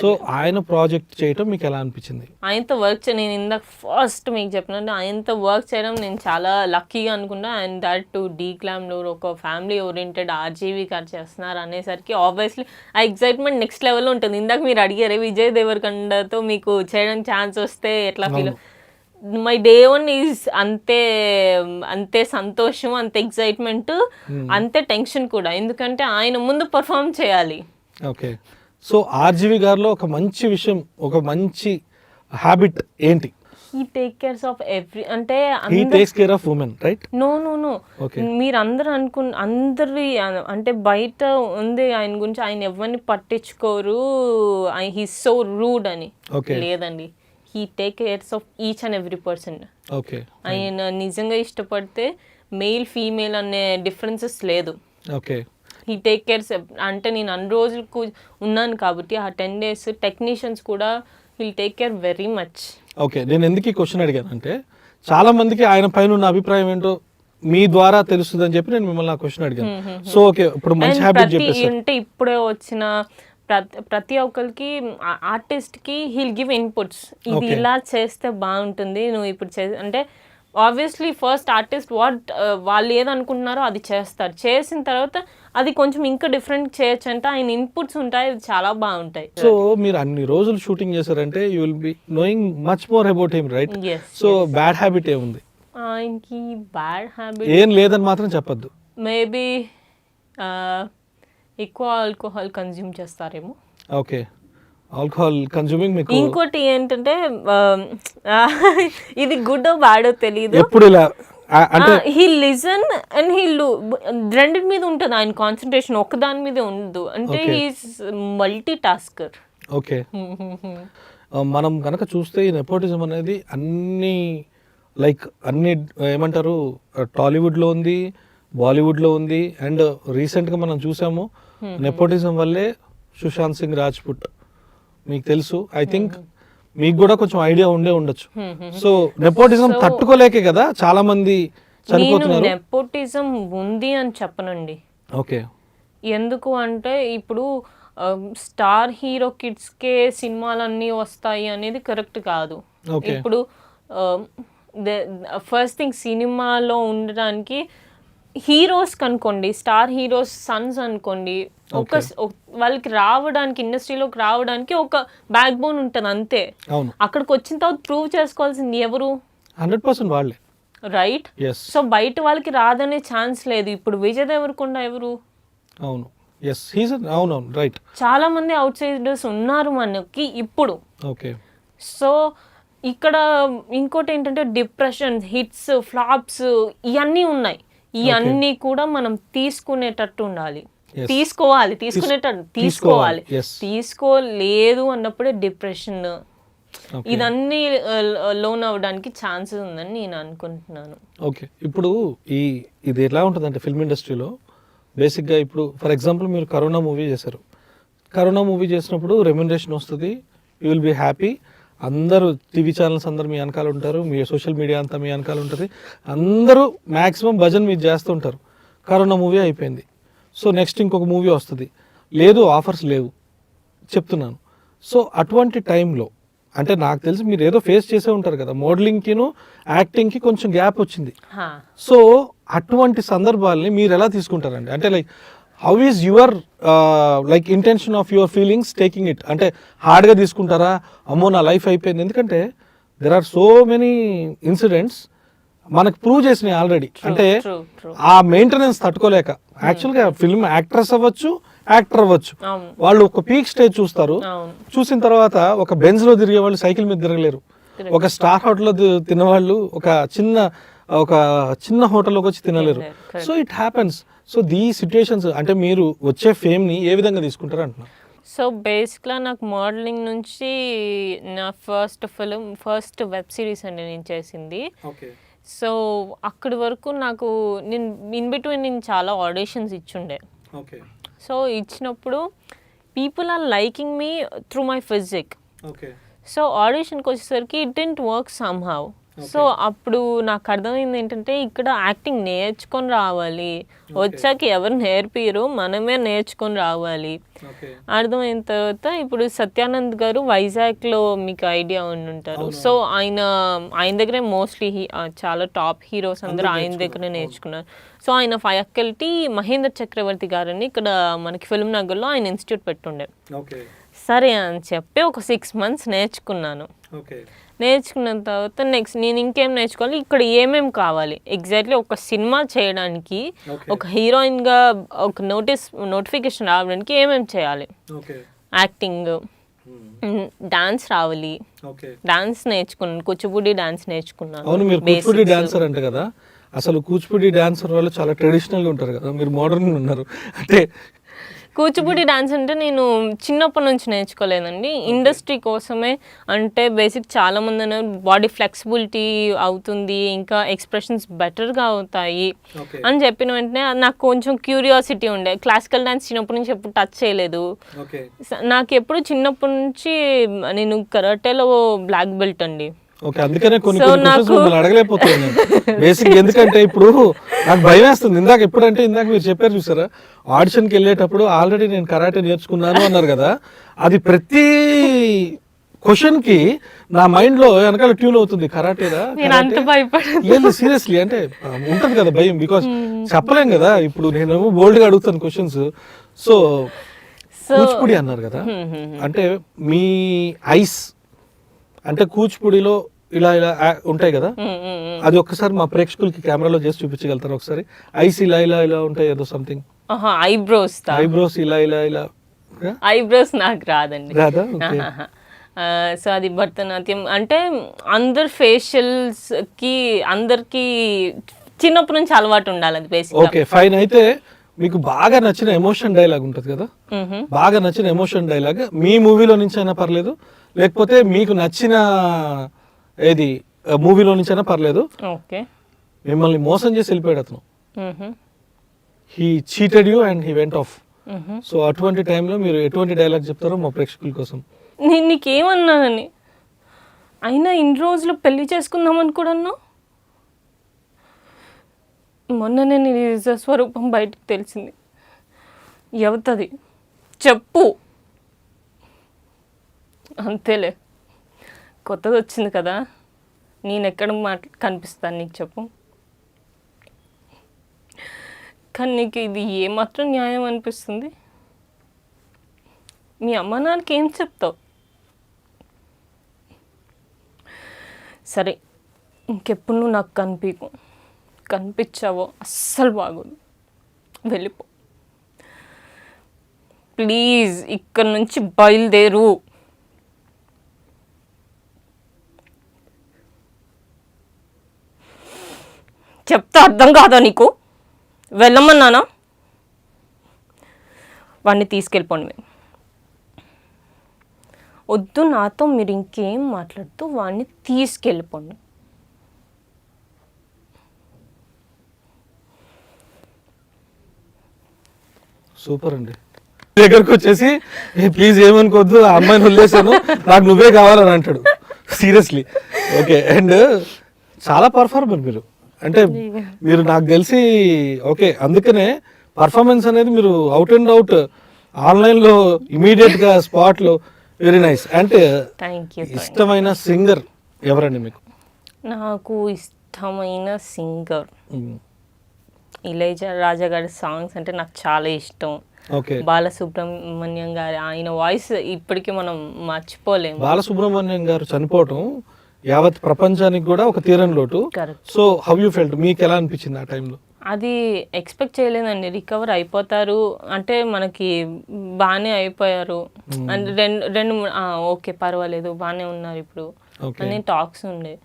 సో ఆయన ప్రాజెక్ట్ చేయటం మీకు ఎలా అనిపించింది? ఆయనతో వర్క్ నేను ఇందాక ఫస్ట్ మీకు చెప్పినట్టు ఆయనతో వర్క్ చేయడం నేను చాలా లక్కీగా అనుకున్నా. అండ్ దట్ టు డీక్లామ్లో ఒక ఫ్యామిలీ ఓరియంటెడ్ ఆర్జీవి గారు చేస్తున్నారు అనేసరికి ఆబ్వియస్లీ ఆ ఎక్సైట్మెంట్ నెక్స్ట్ లెవెల్లో ఉంటుంది. ఇందాక మీరు అడిగారే విజయ్ దేవరకొండతో మీకు చేయడానికి ఛాన్స్ వస్తే ఎట్లా feel? My day one is అంతే సంతోషం, అంతే ఎక్సైట్మెంట్, అంతే టెన్షన్ కూడా, ఎందుకంటే ఆయన ముందు పర్ఫామ్ చేయాలి. ఓకే. సో ఆర్జీవి గారిలో ఒక మంచి విషయం, ఒక మంచి హ్యాబిట్ ఏంటి? He take cares of every, అంటే he takes care of women, right? No మీరు అందరూ అందరి అంటే బయట ఉంది ఆయన గురించి, ఆయన ఎవరిని పట్టించుకోరు, హీ సో రూడ్ అని. లేదండి, he take cares of each and every person. ఆయన నిజంగా ఇష్టపడితే మెయిల్ ఫీమేల్ అనే డిఫరెన్సెస్ లేదు. He take cares. అంటే నేను అన్ని రోజులకు ఉన్నాను కాబట్టి ఆ 10 days టెక్నీషియన్స్ కూడా he'll take care very much. Okay. నేను ఎందుకు ఈ క్వశ్చన్ అడిగాను అంటే చాలా మందికి ఆయన పైన ఉన్న అభిప్రాయం ఏంటో మీ ద్వారా తెలుస్తుంది అని చెప్పి నేను మిమ్మల్ని ఆ క్వశ్చన్ అడిగాను. సో ఓకే, ఇప్పుడు మంచి హ్యాబిట్ చెప్పేసి అంటే ఇప్పుడే వచ్చిన ప్రతి ఒక్కరికి ఆర్టిస్ట్కి హీల్ గివ్ ఇన్పుట్స్, ఇది ఇలా చేస్తే బాగుంటుంది, నువ్వు ఇప్పుడు అంటే ఆబ్వియస్లీ ఫస్ట్ ఆర్టిస్ట్ వాళ్ళు ఏదనుకుంటున్నారో అది చేస్తారు, చేసిన తర్వాత అది కొంచెం ఇంకా డిఫరెంట్ చేయొచ్చు అంటే ఆయన ఇన్పుట్స్ ఉంటాయి, చాలా బాగుంటాయి. సో మీరు అన్ని రోజులు షూటింగ్ చేశారంటే you will be knowing much more about him, right? So bad habit ఏముంది ఆయనకి? బ్యాడ్ హ్యాబిట్ ఏం లేదని మాత్రం చెప్పొద్దు. మేబీ ఎక్కువ ఆల్కహాల్ కన్జ్యూమ్ చేస్తారేమో. ఓకే. ఆల్కహాల్ కన్జ్యూమింగ్ మీకు ఇంకోటి ఏంటంటే ఇది గుడ్ బ్యాడో తెలియదు. ఎప్పుడు ఇలా అంటే హీ లిజన్ అండ్ హీ రెండింటి మీద ఉంటుంది ఆయన కాన్సన్ట్రేషన్, ఒక్క దాని మీద ఉండదు. అంటే హీస్ మల్టీ టాస్కర్. ఓకే, మనం కనుక చూస్తే ఈ నెపోటిజం అనేది అన్ని ఏమంటారు, టాలీవుడ్లో ఉంది, బాలీవుడ్లో ఉంది, అండ్ రీసెంట్గా మనం చూసాము నెపోటిజం వల్లే సుశాంత్ సింగ్ రాజ్పుట్, మీకు తెలుసు, ఐ థింక్ మీకు కూడా కొంచెం ఐడియా ఉండొచ్చు. సో నెపోటిజం తట్టుకోలేకే కదా చాలా మంది చనిపోతున్నారు. నెపోటిజం ఉంది అని చెప్పనండి. ఓకే, ఎందుకు అంటే ఇప్పుడు స్టార్ హీరో కిడ్స్కే సినిమాలన్నీ వస్తాయి అనేది కరెక్ట్ కాదు. ఇప్పుడు ఫస్ట్ థింగ్ సినిమాలో ఉండడానికి హీరోస్ కనుకోండి, స్టార్ హీరోస్ సన్స్ అనుకోండి, వాళ్ళకి రావడానికి, ఇండస్ట్రీలోకి రావడానికి ఒక బ్యాక్ బోన్ ఉంటుంది అంతే. అక్కడికి వచ్చిన తర్వాత ప్రూవ్ చేసుకోవాల్సింది ఎవరు? 100% వాళ్ళే, రైట్? సో బయట వాళ్ళకి రాదనే ఛాన్స్ లేదు. ఇప్పుడు విజయ్ దేవరకొండ ఎవరు? అవును, అవును, రైట్. చాలా మంది అవుట్ సైడర్స్ ఉన్నారు మనకి ఇప్పుడు. ఓకే, సో ఇక్కడ ఇంకోటి ఏంటంటే డిప్రెషన్, హిట్స్, ఫ్లాప్స్ ఇవన్నీ ఉన్నాయి. ఇవన్నీ కూడా మనం తీసుకునేటట్టు ఉండాలి, తీసుకోవాలి. తీసుకోలేదు అన్నప్పుడే డిప్రెషన్ ఇదన్నీ లోన్ అవ్వడానికి ఛాన్సెస్ ఉందని నేను అనుకుంటున్నాను. ఓకే, ఇప్పుడు ఇది ఎలా ఉంటుంది అంటే ఫిల్మ్ ఇండస్ట్రీలో బేసిక్గా ఇప్పుడు ఫర్ ఎగ్జాంపుల్ మీరు కరోనా మూవీ చేశారు. కరోనా మూవీ చేసినప్పుడు రెమ్యునరేషన్ వస్తుంది, యూ విల్ బీ హ్యాపీ. అందరూ టీవీ ఛానల్స్ అందరూ మీ వెనకాల ఉంటారు, మీ సోషల్ మీడియా అంతా మీ వెనకాల ఉంటుంది, అందరూ మ్యాక్సిమం భజన్ మీరు చేస్తుంటారు. కరోనా మూవీ అయిపోయింది, సో నెక్స్ట్ ఇంకొక మూవీ వస్తుంది, లేదు ఆఫర్స్ లేవు చెప్తున్నాను. సో అటువంటి టైంలో అంటే నాకు తెలిసి మీరు ఏదో ఫేస్ చేసే ఉంటారు కదా, మోడలింగ్కిను యాక్టింగ్కి కొంచెం గ్యాప్ వచ్చింది. సో అటువంటి సందర్భాల్ని మీరు ఎలా తీసుకుంటారండి? అంటే how is your intention of your feelings taking it? అంటే హార్డ్గా తీసుకుంటారా, అమ్మో నా లైఫ్ అయిపోయింది? ఎందుకంటే there are so many incidents మనకు ప్రూవ్ చేసినాయి ఆల్రెడీ. అంటే ఆ మెయింటెనెన్స్ తట్టుకోలేక యాక్చువల్గా ఫిల్మ్ యాక్ట్రెస్ అవ్వచ్చు, యాక్టర్ అవ్వచ్చు, వాళ్ళు ఒక పీక్ స్టేజ్ చూస్తారు, చూసిన తర్వాత ఒక బెంజ్ లో తిరిగే వాళ్ళు సైకిల్ మీద తిరగలేరు, ఒక స్టార్ హోటల్లో తినేవాళ్ళు ఒక చిన్న హోటల్లోకి వచ్చి తినలేరు. So it happens. సో దీ సిచ్యుయేషన్స్ అంటే మీరు వచ్చే ఫేమ్ ని ఏ విధంగా తీసుకుంటారు అంటున్నారు? సో బేసిక్గా నాకు మోడలింగ్ నుంచి నా ఫస్ట్ వెబ్ సిరీస్ అండి నేను చేసింది. సో అక్కడి వరకు నాకు ఇన్ బిట్వీన్ నేను చాలా ఆడిషన్స్ ఇచ్చుండే. సో ఇచ్చినప్పుడు people are liking me through my physique. So ఆడిషన్కి వచ్చేసరికి it didn't work somehow. So అప్పుడు నాకు అర్థమైంది ఏంటంటే ఇక్కడ యాక్టింగ్ నేర్చుకొని రావాలి, వచ్చాక ఎవరు నేర్పిరు, మనమే నేర్చుకొని రావాలి. అర్థమైన తర్వాత ఇప్పుడు సత్యానంద్ గారు వైజాగ్లో మీకు ఐడియా ఉండుంటారు. సో ఆయన దగ్గరే మోస్ట్లీ చాలా టాప్ హీరోస్ అందరూ ఆయన దగ్గరే నేర్చుకున్నారు. సో ఆయన ఫ్యాకల్టీ మహేంద్ర చక్రవర్తి గారని ఇక్కడ మనకి ఫిల్మ్ నగర్లో ఆయన ఇన్స్టిట్యూట్ పెట్టుండే. సరే అని చెప్పి ఒక 6 months నేర్చుకున్నాను. నేర్చుకున్న తర్వాత నెక్స్ట్ నేను ఇంకేం నేర్చుకోవాలి, ఇక్కడ ఏమేమి కావాలి ఎగ్జాక్ట్లీ ఒక సినిమా చేయడానికి, ఒక హీరోయిన్గా ఒక నోటిఫికేషన్ రావడానికి ఏమేమి చేయాలి, యాక్టింగ్, డాన్స్ రావాలి, డాన్స్ నేర్చుకున్నాను, కూచిపూడి డాన్స్ నేర్చుకున్నాను. అవును, మీరు కూచిపూడి డాన్సర్ అంట కదా, అసలు కూచిపూడి డాన్సర్ వాళ్ళు చాలా ట్రెడిషనల్గా ఉంటారు కదా, మీరు మోడర్న్ ఉన్నారు. అంటే కూచిపూడి డాన్స్ అంటే నేను చిన్నప్పటి నుంచి నేర్చుకోలేదండి, ఇండస్ట్రీ కోసమే. అంటే బేసిక్ చాలా మంది అన్నారు బాడీ ఫ్లెక్సిబిలిటీ అవుతుంది, ఇంకా ఎక్స్ప్రెషన్స్ బెటర్గా అవుతాయి అని చెప్పిన వెంటనే నాకు కొంచెం క్యూరియాసిటీ ఉండే. క్లాసికల్ డాన్స్ చిన్నప్పటి నుంచి ఎప్పుడు టచ్ చేయలేదు. నాకు ఎప్పుడు చిన్నప్పటి నుంచి నేను కరాటేలో బ్లాక్ బెల్ట్ అండి. ఓకే, అందుకనే కొన్ని అడగలేకపోతున్నాను బేసిక్. ఎందుకంటే ఇప్పుడు నాకు భయం వేస్తుంది. ఇందాక మీరు చెప్పారు చూసారా, ఆడిషన్కి వెళ్ళేటప్పుడు ఆల్రెడీ నేను కరాటే నేర్చుకున్నాను అన్నారు కదా, అది ప్రతి క్వశ్చన్ కి నా మైండ్ లో వెనకాల ట్యూన్ అవుతుంది. కరాటేరా లేదు సీరియస్లీ, అంటే ఉంటది కదా భయం, బికాస్ చెప్పలేం కదా. ఇప్పుడు నేనేమో బోల్డ్ గా అడుగుతాను క్వశ్చన్స్. సో కూచిపూడి అన్నారు కదా, అంటే మీ ఐస్ అంటే కూచిపూడిలో ఇలా ఉంటాయి కదా, అది ఒక్కసారి మా ప్రేక్షకులకి కెమెరాలో చేసి చూపించగలుగుతారు ఒకసారి? ఐస్ ఇలా ఉంటాయి ఏదో సంథింగ్, ఐబ్రోస్ ఇలా ఐబ్రోస్ నాకు రాదండి. రాదా? Okay. సో అది భరతనాట్యం అంటే అందరు ఫేషియల్స్కి అందరికి చిన్నప్పటి నుంచి అలవాటు ఉండాలి అది బేసిక్. Okay fine. అయితే మీకు బాగా నచ్చిన ఎమోషన్ డైలాగ్ ఉంటుంది కదా, బాగా నచ్చిన ఎమోషన్ డైలాగ్ మీ మూవీలో నుంచి అయినా పర్లేదు, లేకపోతే మీకు నచ్చిన ఏది మూవీలో నుంచి అయినా పర్లేదు. ఓకే. మిమ్మల్ని మోసం చేసి వెళ్ళిపోయాడు అతను, he cheated you and he went off. So అటువంటి టైంలో మీరు ఎటువంటి డైలాగ్ చెప్తారో మా ప్రేక్షకుల కోసం. నేను నీకేమన్నానని, అయినా ఇన్ని రోజులు పెళ్లి చేసుకుందామని కూడా అన్నావు. మొన్ననే నీ నిజ స్వరూపం బయటకు తెలిసింది. ఎవతది చెప్పు. అంతేలే, కొత్తది వచ్చింది కదా, నేను ఎక్కడ కనిపిస్తాను నీకు చెప్పు. కానీ నీకు ఇది ఏమాత్రం న్యాయం అనిపిస్తుంది? మీ అమ్మ నాన్నకి ఏం చెప్తావు? సరే, ఇంకెప్పుడు నువ్వు నాకు కనిపించావో అస్సలు బాగోదు, వెళ్ళిపో ప్లీజ్. ఇక్కడ నుంచి బయలుదేరు. చెప్తా అర్థం కాదా నీకు? వెళ్ళమన్నానా? వాడిని తీసుకెళ్ళిపోండి. మేము వద్దు, నాతో మీరు ఇంకేం మాట్లాడుతూ వాడిని తీసుకెళ్ళిపోండి. సూపర్ అండి. దగ్గరకు వచ్చేసి ప్లీజ్ ఏమనుకోవద్దు, ఆ అమ్మాయిని వదిలేసాను, నాకు నువ్వే కావాలని అంటాడు సీరియస్లీ. ఓకే. అండ్ చాలా పర్ఫార్మర్ మీరు, అంటే మీరు నాకు తెలిసి ఓకే అందుకనే పర్ఫార్మెన్స్ అనేది మీరు అవుట్ అండ్ అవుట్ ఆన్లైన్లో ఇమీడియట్గా స్పాట్లో వెరీ నైస్. అంటే ఇష్టమైన సింగర్ ఎవరండి మీకు? నాకు ఇష్టమైన సింగర్ ఇళయరాజా గారి సాంగ్స్ అంటే నాకు చాలా ఇష్టం. బాలసుబ్రహ్మణ్యం గారి ఆయన వాయిస్ ఇప్పటికీ మనం మర్చిపోలేము. బాలసుబ్రహ్మణ్యం గారు చనిపోవటం యావత్ ప్రపంచానికి కూడా ఒక తీరని లోటు. సో హౌ యూ ఫెల్ట్, మీకు ఎలా అనిపించింది ఆ టైంలో? అది ఎక్స్పెక్ట్ చేయలేదండి, రికవర్ అయిపోతారు అంటే మనకి బాగానే అయిపోయారు. రెండు ఓకే పర్వాలేదు బాగానే ఉన్నారు ఇప్పుడు అని టాక్స్ ఉండే.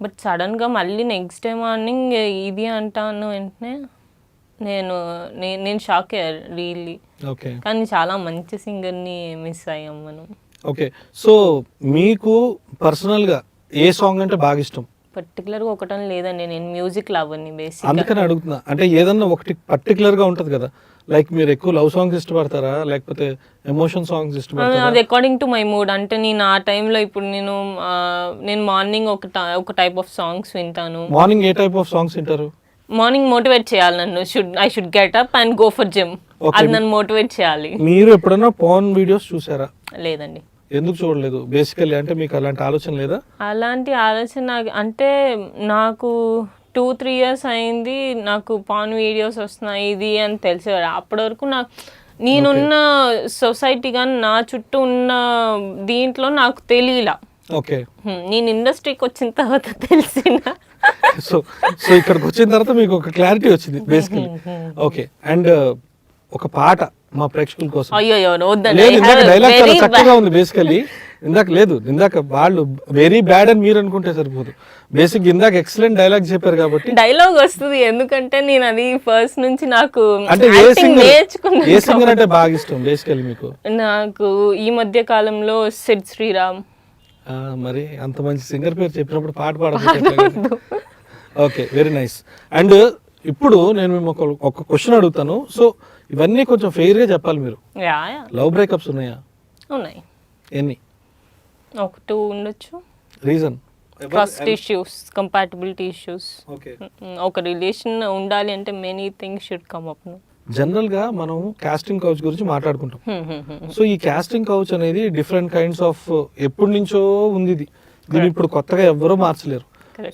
బట్ సడన్గా మళ్ళీ నెక్స్ట్ డే మార్నింగ్ ఇది అంటాను వెంటనే నేను షాక్ అయ్యాను రియల్లీ. కానీ చాలా మంచి సింగర్ని మిస్ అయ్యాం మనం. ఓకే. సో మీకు పర్సనల్గా ఏ సాంగ్ అంటే బాగా ఇష్టం? పర్టికులర్గా ఒకటని లేదండి, నేను మ్యూజిక్ లవర్ని బేసిక్. అందుకని అడుగుతున్నా, అంటే ఏదన్నా ఒకటి పర్టికులర్గా ఉంటుంది కదా, లైక్ మీరు ఎక్కువ లవ్ సాంగ్స్ ఇష్టపడతారా లేకపోతే ఎమోషన్ సాంగ్స్ ఇష్టపడతారా? అది అకార్డింగ్ టు మై మూడ్. అంటే నేను ఆ టైంలో ఇప్పుడు నేను మార్నింగ్ ఒక టైప్ ఆఫ్ సాంగ్స్ వింటాను. Morning A type of songs వింటారు? మార్నింగ్ మోటివేట్ చేయాలి నన్ను, I should get up and go for gym. అది నన్ను మోటివేట్ చేయాలి. మీరు ఎప్పుడైనా పోర్న్ వీడియోస్ చూసారా? లేదండి. ఎందుకు చూడలేదు బేసికల్లీ? అంటే మీకు అలాంటి ఆలోచన లేదా? అలాంటి ఆలోచన అంటే నాకు 2-3 years అయింది నాకు పాన్ వీడియోస్ వస్తున్నాయి ఇది అని తెలిసేవాడు. అప్పటి వరకు నేనున్న సొసైటీ కానీ నా చుట్టూ ఉన్న దీంట్లో నాకు తెలియలా. ఓకే. నేను ఇండస్ట్రీకి వచ్చిన తర్వాత తెలిసిన. సో ఇక్కడికి వచ్చిన తర్వాత మీకు ఒక క్లారిటీ వచ్చింది బేసికల్లీ. ఓకే. అండ్ ఒక పాట మా ప్రేక్షకుల కోసం. డైలాగ్ చాలా చక్కగా ఉంది బేసికల్లీ. ఇందాక వాళ్ళు వెరీ బ్యాడ్ అని మీరు అనుకుంటే సరిపోదు. బేసిక్ ఇందాక ఎక్సలెంట్ డైలాగ్ చెప్పారు కాబట్టి డైలాగ్ వస్తుంది. ఎందుకంటే నేను అది ఫస్ట్ నుంచి నాకు అంటే ఏ సింగర్ అంటే బాగా ఇష్టం బేసికల్లీ మీకు? నాకు ఈ మధ్య కాలంలో సిద్ శ్రీరామ్. మరి అంత మంచి సింగర్ పేరు చెప్పినప్పుడు పాట పాడదు. Okay, very nice. అండ్ ఇప్పుడు నేను మేము ఒక క్వశ్చన్ అడుగుతాను. సో ఇవన్నీ కొంచెం ఫెయిర్ గా చెప్పాలి మీరు. లవ్ బ్రేకప్స్ ఉన్నాయా? ఉన్నాయి. ఎన్ని? ఒక 2 ఉండొచ్చు. Reason? Trust issues, compatibility issues. ఒక రిలేషన్ ఉండాలి అంటే many things should come up. General గా మనం కాస్టింగ్ కౌచ్ గురించి మాట్లాడుకుంటాం. సో ఈ కాస్టింగ్ కౌచ్ అనేది డిఫరెంట్ కైండ్స్ ఆఫ్ ఎప్పటి నుంచో ఉంది. దీన్ని ఇప్పుడు కొత్తగా ఎవ్వరూ మార్చలేరు.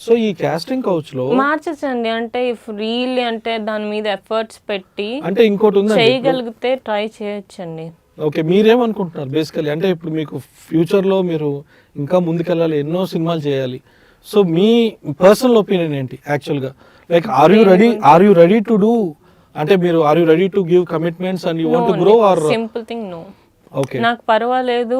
సో ఈ కాస్టింగ్ కౌచ్ లో మార్చండి అంటే ఇఫ్ రియల్లీ అంటే దాని మీద ఎఫర్ట్స్ పెట్టి అంటే ఇంకోటి ఉంది చేయగలిగితే ట్రై చేయొచ్చండి. ఓకే, మీరేమనుకుంటున్నారు బేసికలీ? అంటే ఇప్పుడు మీకు ఫ్యూచర్ లో మీరు ఇంకా ముందుకెళ్ళాలి, ఎన్నో సినిమాలు చేయాలి. సో మీ పర్సనల్ ఒపీనియన్ ఏంటి యాక్చువల్ గా? Like are you ready to do, అంటే మీరు are you ready to give commitments and you want to grow or simple thing? No. Okay నాకు పర్వాలేదు,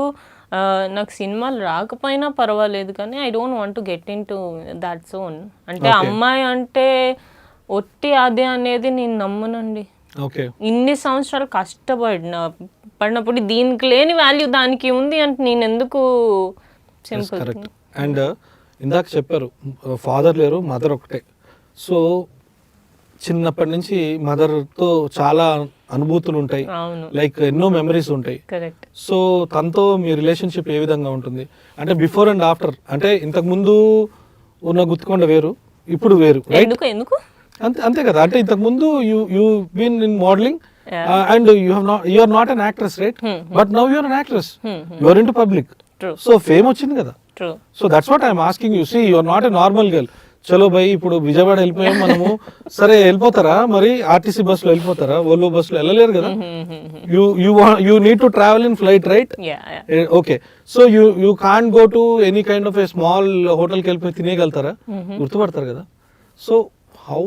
నాకు సినిమాలు రాకపోయినా పర్వాలేదు, కానీ I don't want to get into that zone. అంటే అమ్మాయి అంటే ఒట్టి అదే అనేది నేను నమ్మనండి. ఓకే ఇన్ని సంవత్సరాలు పడినప్పుడు దీనికి లేని వాల్యూ దానికి ఉంది అంటే నేను ఎందుకు? సింపుల్. కరెక్ట్. అండ్ ఇందాక చెప్పారు ఫాదర్ లేరు, మదర్ ఒకటే. సో చిన్నప్పటి నుంచి మదర్తో చాలా అనుభూతులు ఉంటాయి, అవును, లైక్ ఎన్నో మెమరీస్ ఉంటాయి. కరెక్ట్. సో తనతో మీ రిలేషన్షిప్ ఏ విధంగా ఉంటుంది? అంటే బిఫోర్ అండ్ ఆఫ్టర్, అంటే ఇంతకు ముందు ఉన్న గుత్తికొండ వేరు, ఇప్పుడు వేరు, రైట్? ఎందుకు ఎందుకు అంతే కదా. అంటే ఇంతకు ముందు you been in modelling and you are not an actress, right? But now you are an actress, you are into public. True. So fame వచ్చింది కదా. True. So that's what I'm asking you. See you are not a normal girl. చలో భయ్, ఇప్పుడు విజయవాడ వెళ్ళిపోయాం మనము, సరే వెళ్ళిపోతారా మరి? ఆర్టీసీ బస్సులో వెళ్ళిపోతారా? ఓల్వో బస్సులో వెళ్ళలేరు కదా. You need to travel in flight, right? Okay. So you can't go to any kind of a small హోటల్కి వెళ్ళిపోయి తినేయగలుగుతారా? గుర్తుపడతారు కదా. సో హౌ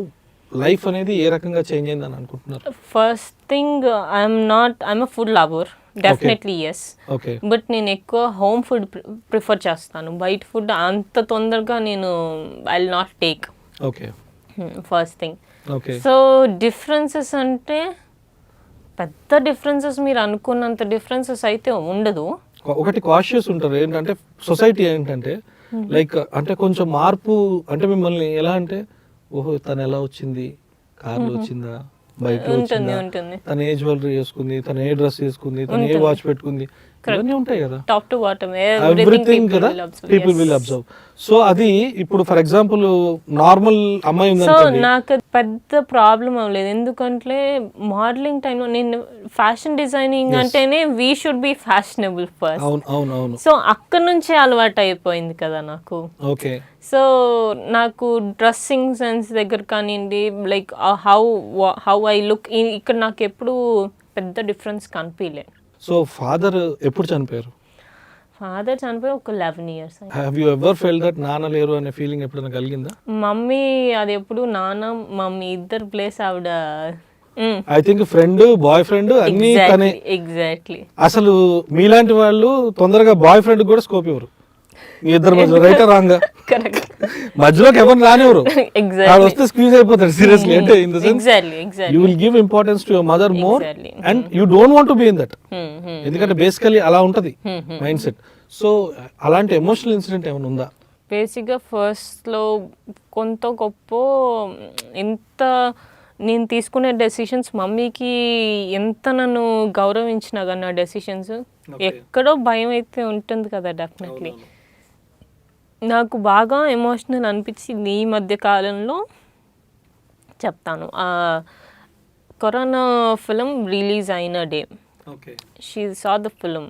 లైఫ్ అనేది ఏ రకంగా చేంజ్ అయిందని అనుకుంటున్నారు? First thing, I'm a food lover, definitely yes. Okay. But నేను ఎక్కువ హోమ్ ఫుడ్ ప్రిఫర్ చేస్తాను. బయట ఫుడ్ అంత తొందరగా నేను I will not take. Okay. First thing. Okay. So differences అంటే పెద్ద డిఫరెన్సెస్ మీరు అనుకున్నంత డిఫరెన్సెస్ అయితే ఉండదు. ఒకటి కాషియస్ ఉంటారు ఏంటంటే, సొసైటీ ఏంటంటే లైక్ అంటే కొంచెం మార్పు, అంటే మిమ్మల్ని ఎలా అంటే, ఓహో తను ఎలా వచ్చింది, కార్లో వచ్చిందా, బైక్ లో వచ్చిందా, తన ఏ జ్యువెలరీ వేసుకుంది, తన ఏ డ్రెస్ వేసుకుంది, తన ఏ వాచ్ పెట్టుకుంది, ఇవన్నీ ఉంటాయి కదా, టాప్ టు బాటమ్ ఎవ్రీథింగ్ కదా, పీపుల్ విల్ అబ్జర్వ్. సో అది ఇప్పుడు ఫర్ ఎగ్జాంపుల్ నార్మల్ అమ్మాయి ఉంది, సో నాకు పెద్ద ప్రాబ్లం అవ్వలేదు. ఎందుకంటే మోడలింగ్ టైంలో నేను ఫ్యాషన్ డిజైనింగ్ అంటేనే we should be fashionable first. అవును అవును అవును. సో అక్కడ నుంచే అలవాటు అయిపోయింది కదా నాకు. ఓకే. సో నాకు డ్రెస్సింగ్ సెన్స్ దగ్గర కానివ్వండి, లైక్ హౌ ఐ లుక్, ఇక్కడ నాకు ఎప్పుడు పెద్ద డిఫరెన్స్ కనిపించలేదు. సో ఫాదర్ ఎప్పుడు చనిపోయారు? ఫాదర్ చనిపోయి ఒక 11 years. Have you ever felt that నాన్న లేరు అనే ఫీలింగ్ ఎప్పుడైనా కలిగిందా? మమ్మీ అది ఎప్పుడు, నాన్న మమ్మీ ఇద్దరు ప్లేస్ ఆవిడ. I think friend, boy friend అన్ని తనే. ఎగ్జాక్ట్లీ. అసలు మీలాంటి వాళ్ళు తొందరగా బాయ్ ఫ్రెండ్ కూడా స్కోప్ ఇవ్వరు, మీ ఇద్దరు మధ్యలో, రైట్ రాంగ్? కరెక్ట్. మధ్యలోకి ఎవరు రానివ్వరు, వస్తే స్క్వీజ్ అయిపోతాడు సీరియస్లీ. అంటే in the sense exactly you will give importance to your mother more and you don't want to be in that. ఎందుకంటే బేసికలీ అలా ఉంటది మైండ్ సెట్. సో అలాంటి ఎమోషనల్ ఇన్సిడెంట్ ఏమైనా ఉందా? బేసిక్గా ఫస్ట్లో కొంత గొప్ప ఎంత నేను తీసుకునే డెసిషన్స్, మమ్మీకి ఎంత నన్ను గౌరవించినా కానీ నా డెసిషన్స్, ఎక్కడో భయం అయితే ఉంటుంది కదా డెఫినెట్లీ. నాకు బాగా ఎమోషనల్ అనిపించింది ఈ మధ్య కాలంలో చెప్తాను. కరోనా ఫిలిం రిలీజ్ అయిన day, she saw the film,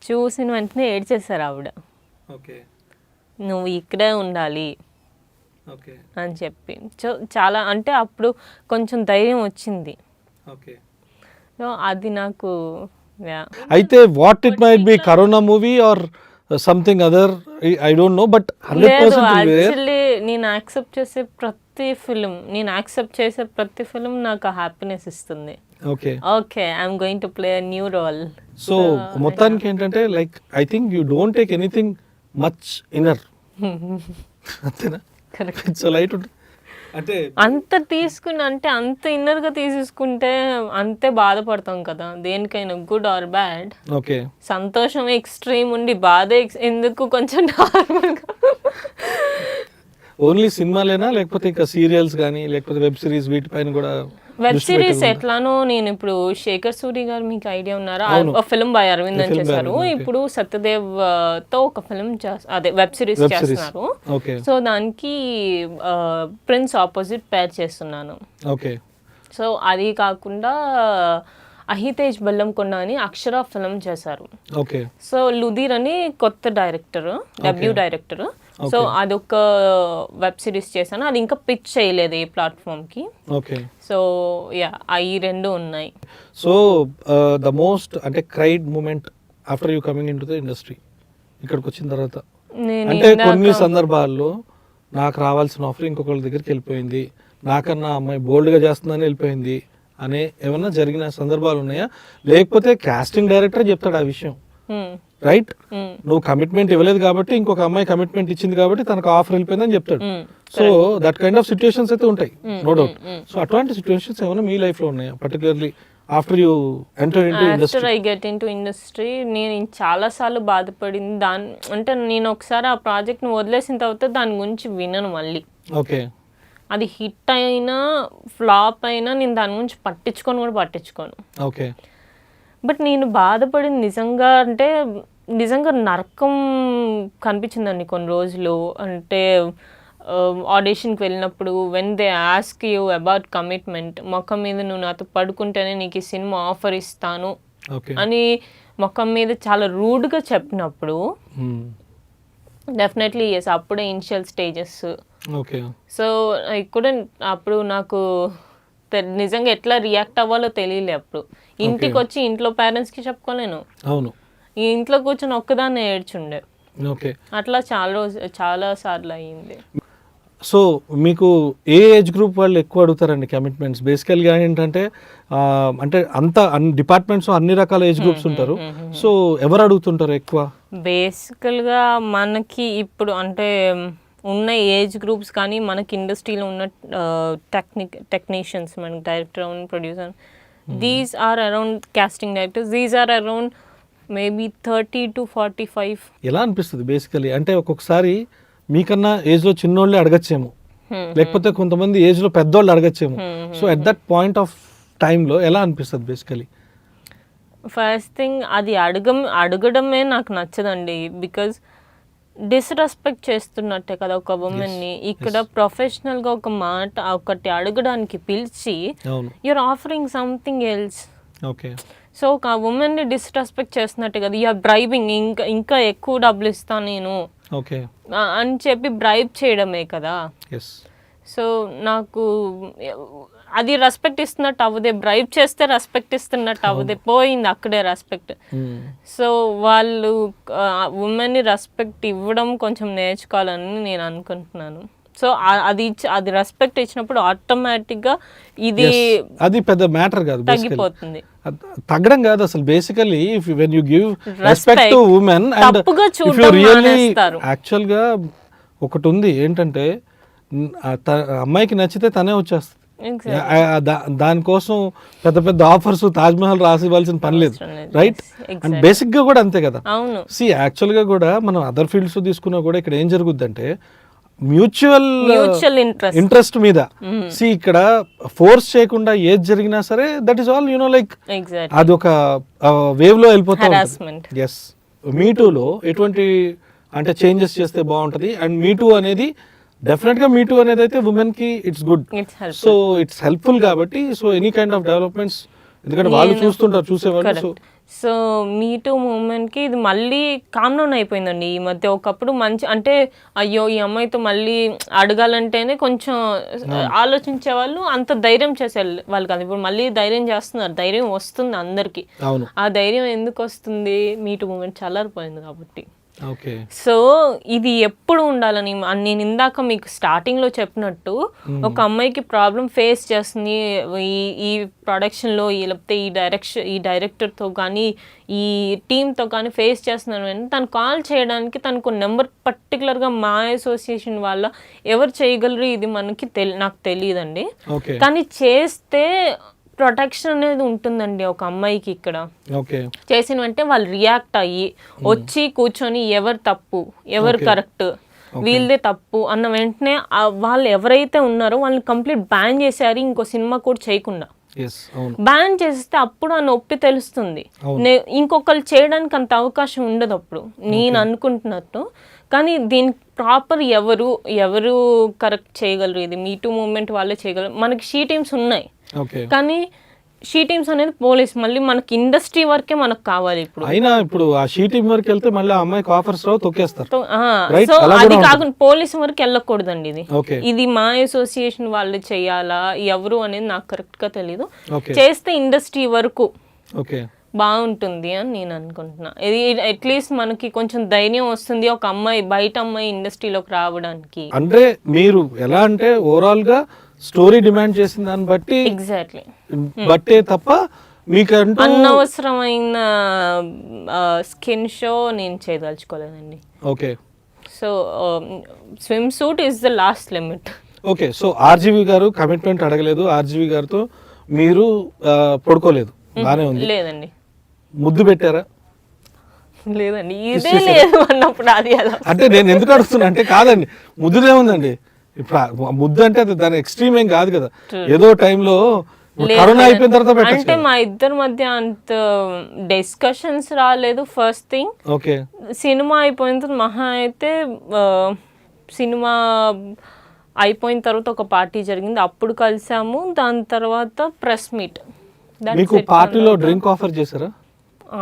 చూసిన వెంటనే ఏడ్చేశారు ఆవిడ. నువ్వు ఇక్కడే ఉండాలి అని చెప్పి. సో చాలా, అంటే అప్పుడు కొంచెం ధైర్యం వచ్చింది. సో అది నాకు. అయితే what it might be, corona movie or something other, I don't know, but 100% actually నేను యాక్సెప్ట్ చేసే ప్రతి ఫిలిం నాకు హ్యాపీనెస్ ఇస్తుంది. Okay. Okay, I'm going to play new role. So మొత్తానికి ఏంటంటే like I think you don't take anything much inner, అంతేనా? Correct. So light ఉంటుంది అంటే అంత తీసుకుని, అంటే అంత ఇన్నర్గా తీసుకుంటే అంతే బాధపడతాం కదా దేనికైనా, గుడ్ ఆర్ బ్యాడ్. ఓకే. సంతోషం ఎక్స్ట్రీమ్ ఉండి బాధ ఎందుకు, కొంచెం నార్మల్గా. ఓన్లీ సినిమాలేనా, లేకపోతే ఇంకా సీరియల్స్ కానీ లేకపోతే వెబ్ సిరీస్ వీటిపైన కూడా? వెబ్ సిరీస్ ఎట్లానో, నేను ఇప్పుడు శేఖర్ సూరి గారు మీకు ఐడియా ఉన్నారా, ఫిల్మ్ బై అరవింద్ అని చేశారు. ఇప్పుడు సత్యదేవ్ తో ఒక ఫిల్మ్ అదే వెబ్ సిరీస్ చేస్తున్నారు. సో దానికి ప్రిన్స్ ఆపోజిట్ పేర్ చేస్తున్నాను. ఓకే. సో అది కాకుండా అహితేజ్ బెల్లంకొండ అని అక్షర ఫిల్మ్ చేశారు. ఓకే. సో లుధీర్ అని కొత్త డైరెక్టర్, డెబ్యూ డైరెక్టర్. సో అదొక వెబ్ సిరీస్ చేశాను, అది ఇంకా పిచ్ చేయలేదు ఏ ప్లాట్ఫామ్కి. ఓకే. సో యా, అవి రెండు ఉన్నాయి. సో ద మోస్ట్ అంటే cried moment after you coming into the industry, ఇక్కడికి వచ్చిన తర్వాత, అంటే కొన్ని సందర్భాల్లో నాకు రావాల్సిన ఆఫర్ ఇంకొకళ్ళ దగ్గరికి వెళ్ళిపోయింది, నాకన్నా అమ్మాయి బోల్డ్గా చేస్తుందని వెళ్ళిపోయింది అనే ఏమన్నా జరిగిన సందర్భాలు ఉన్నాయా? లేకపోతే కాస్టింగ్ డైరెక్టర్ చెప్తాడు ఆ విషయం, రైట్? నువ్వు కమిట్మెంట్ ఇవ్వలేదు కాబట్టి ఇంకొక అమ్మాయి కమిట్మెంట్ ఇచ్చింది కాబట్టి తనకు ఆఫర్ వెళ్ళిపోయిందని చెప్తాడు. So that kind of situations అయితే ఉంటాయి, నో డౌట్. సో అట్లాంటి సిచ్యుయేషన్స్ ఏమైనా మీ లైఫ్ లో ఉన్నాయా, particularly after you enter into industry? After I get into industry నేను చాలా సార్లు బాధపడింది అంటే నేను ఒకసారి ఆ ప్రాజెక్ట్ని వదిలేసిన తర్వాత దాని గురించి వినను మళ్ళీ. ఓకే. అది హిట్ అయినా ఫ్లాప్ అయినా నేను దాని గురించి పట్టించుకోను. ఓకే. బట్ నేను బాధపడింది నిజంగా అంటే నిజంగా నరకం కనిపించిందండి కొన్ని రోజులు. అంటే ఆడిషన్కి వెళ్ళినప్పుడు when they ask you about commitment, మొఖం మీద నువ్వు నాతో పడుకుంటేనే నీకు ఈ సినిమా ఆఫర్ ఇస్తాను అని మొఖం మీద చాలా రూడ్గా చెప్పినప్పుడు డెఫినెట్లీ ఎస్, అప్పుడే ఇనిషియల్ స్టేజెస్. సో అప్పుడు నాకు నిజంగా ఎట్లా రియాక్ట్ అవ్వాలో తెలియలే. అప్పుడు ఇంటికి వచ్చి ఇంట్లో పేరెంట్స్కి చెప్పుకోలేను, ఈ ఇంట్లో కూర్చొని ఒక్కదాన్ని ఏడ్చుండే. అట్లా చాలా సార్లు అయ్యింది. సో మీకు ఏ ఏజ్ గ్రూప్ వాళ్ళు ఎక్కువ అడుగుతారండి కమిట్మెంట్స్? బేసికల్గా ఏంటంటే అంటే అన్ని డిపార్ట్మెంట్స్ అన్ని రకాల ఏజ్ గ్రూప్స్ ఉంటారు. సో ఎవరు అడుగుతుంటారు ఎక్కువ? బేసికల్గా మనకి ఇప్పుడు అంటే ఉన్న ఏజ్ గ్రూప్స్ కానీ మనకి ఇండస్ట్రీలో ఉన్న టెక్నీషియన్స్, మనకి director and producer, these are around casting directors, these are around maybe 30 to 45. ఎలా అనిపిస్తుంది బేసికలీ? అంటే ఒక్కొక్కసారి మీకన్నా ఏజ్లో చిన్నోళ్ళే అడగచ్చేమో, లేకపోతే కొంతమంది ఏజ్లో పెద్దోళ్ళు అడగచ్చేమో. So at that point of టైంలో ఎలా అనిపిస్తుంది బేసికలీ? ఫస్ట్ థింగ్ అది అడగడమే నాకు నచ్చదండి. బికాజ్ డిస్రెస్పెక్ట్ చేస్తున్నట్టే కదా ఒక ఉమెన్ని. ఇక్కడ ప్రొఫెషనల్గా ఒక మాట ఒకటి అడగడానికి పిలిచి you are offering something else. Okay. So ఒక ఉమెన్ని డిస్రెస్పెక్ట్ చేస్తున్నట్టే కదా, యూఆర్ బ్రైబింగ్, ఇంకా ఎక్కువ డబ్బులు ఇస్తాను నేను అని చెప్పి బ్రైబ్ చేయడమే కదా. సో నాకు అది రెస్పెక్ట్ ఇస్తున్నట్టు అవ్వదే, బ్రైబ్ చేస్తే రెస్పెక్ట్ ఇస్తున్నట్టు అవ్వదే, పోయింది అక్కడే రెస్పెక్ట్. సో వాళ్ళు ఉమెన్ని రెస్పెక్ట్ ఇవ్వడం కొంచెం నేర్చుకోవాలని నేను అనుకుంటున్నాను. సో అది రెస్పెక్ట్ ఇచ్చినప్పుడు ఆటోమేటిక్గా అది పెద్ద మ్యాటర్ కాదు, తగ్గిపోతుంది. తగ్గడం కాదు అసలు. Basically when you give respect to women and if you really actual గా ఒకటి ఉంది ఏంటంటే అమ్మాయికి నచ్చితే తనే వచ్చేస్తుంది. దానికోసం పెద్ద పెద్ద ఆఫర్స్ తాజ్ మహల్ రాసి ఇవ్వాల్సిన పని లేదు, రైట్? అండ్ బేసిక్ గా కూడా అంతే కదా. సి యాక్చువల్ గా కూడా మనం అదర్ ఫీల్డ్స్ తీసుకున్నా కూడా ఇక్కడ ఏం జరుగుద్ది అంటే మ్యూచువల్ ఇంట్రెస్ట్ మీద సి ఇక్కడ ఫోర్స్ చేయకుండా ఏది జరిగినా సరే దట్ ఈస్ ఆల్ లైక్ అది ఒక వేవ్ లో వెళ్ళిపోతా ఉంటుంది. ఎస్, మీ టూలో ఎటువంటి అంటే చేంజెస్ చేస్తే బాగుంటది? అండ్ మీ టూ అనేది డెఫినెట్ గా మీ టూ అనేది అయితే ఉమెన్ కి it's good, so it's helpful కాబట్టి. So any kind of developments, ఎందుకంటే వాళ్ళు చూస్తుంటారు, చూసేవాళ్ళు. సో మీ టూ మూమెంట్కి ఇది మళ్ళీ కామ్ డౌన్ అయిపోయిందండి ఈ మధ్య. ఒకప్పుడు మంచి అంటే అయ్యో ఈ అమ్మాయితో మళ్ళీ అడగాలంటేనే కొంచెం ఆలోచించే వాళ్ళు, అంత ధైర్యం చేసే వాళ్ళు కాదు. ఇప్పుడు మళ్ళీ ధైర్యం చేస్తున్నారు, ధైర్యం వస్తుంది అందరికి. ఆ ధైర్యం ఎందుకు వస్తుంది? మీ టూ మూమెంట్ చల్లారిపోయింది కాబట్టి. సో ఇది ఎప్పుడు ఉండాలని నేను ఇందాక మీకు స్టార్టింగ్ లో చెప్పినట్టు, ఒక అమ్మాయికి ప్రాబ్లం ఫేస్ చేస్తుంది ఈ ప్రొడక్షన్ లో, లేకపోతే ఈ డైరెక్టర్ తో కానీ ఈ టీమ్ తో కానీ ఫేస్ చేస్తున్నాను, తను కాల్ చేయడానికి తనకు నెంబర్ పర్టికులర్ గా మా అసోసియేషన్ వాళ్ళ ఎవరు చేయగలరు ఇది మనకి నాకు తెలియదండి. కానీ చేస్తే ప్రొటెక్షన్ అనేది ఉంటుందండి ఒక అమ్మాయికి. ఇక్కడ చేసిన వెంటనే వాళ్ళు రియాక్ట్ అయ్యి వచ్చి కూర్చొని ఎవరు తప్పు ఎవరు కరెక్ట్, వీళ్ళదే తప్పు అన్న వెంటనే వాళ్ళు ఎవరైతే ఉన్నారో వాళ్ళని కంప్లీట్ బ్యాన్ చేశారు, ఇంకో సినిమా కూడా చేయకుండా బ్యాన్ చేస్తే అప్పుడు ఆ నొప్పి తెలుస్తుంది. ఇంకొకరు చేయడానికి అంత అవకాశం ఉండదు అప్పుడు నేను అనుకుంటున్నట్టు. కానీ దీనికి ప్రాపర్ ఎవరు కరెక్ట్ చేయగలరు, ఇది మీ టూ మూమెంట్ వాళ్ళే చేయగలరు. మనకి షీ టీమ్స్ ఉన్నాయి, కానీ షీ టీమ్స్ అనేది పోలీస్, మళ్ళీ మనకి ఇండస్ట్రీ వరకే మనకు కావాలి. ఇప్పుడు ఆ షీ టీమ్ వరకు వెళ్తే మళ్ళీ అమ్మాయికి ఆఫర్స్ తొక్కేస్తారు. సో అది కాకుండా పోలీస్ వరకు వెళ్ళకూడదండి. ఇది మా అసోసియేషన్ వాళ్ళు చేయాలా ఎవరు అనేది నాకు కరెక్ట్ గా తెలీదు. చేస్తే ఇండస్ట్రీ వరకు బాగుంటుంది అని నేను అనుకుంటున్నా. ఇది అట్లీస్ట్ మనకి కొంచెం ధైర్యం వస్తుంది ఒక అమ్మాయి బయట అమ్మాయి ఇండస్ట్రీలోకి రావడానికి. అంటే మీరు ఎలా అంటే ఓవరాల్ గా స్టోరీ డిమాండ్ చేసిన దాన్ని బట్టి ఎగ్జాక్ట్లీ బట్టే తప్ప మీకంటూ అనవసరమైన స్కిన్ షో నేను చేయదలుచుకోలేదండి. Okay, so swimsuit is the last limit. Okay. So RGV గారు కమిట్మెంట్ అడగలేదు, ఆర్జీవి గారితో మీరు పడుకోలేదు, బానే ఉంది. లేదండి. ముద్దు పెట్టారా? లేదండి, ఇదే లేదు అన్నప్పుడు అది ఎలా? అంటే నేను ఎందుకు అడుగుతున్నా అంటే, కాదండి ముద్దుదే ఉందండి. ఇప్పుడు ముద్దు అంటే అది దాని ఎక్స్ట్రీమ్ ఏం కాదు కదా, ఏదో టైంలో కరోనా అయిపోయిన తర్వాత అంటే పెట్టచ్చు. మా ఇద్దరి మధ్య అంత డిస్కషన్స్ రాలేదు. ఫస్ట్ థింగ్, ఓకే, సినిమా అయిపోయిన తర్వాత మహా అయితే సినిమా అయిపోయిన తర్వాత ఒక పార్టీ జరిగింది, అప్పుడు కలిసాము. దాని తర్వాత ప్రెస్ మీట్. మీకు పార్టీలో డ్రింక్ ఆఫర్ చేశారా?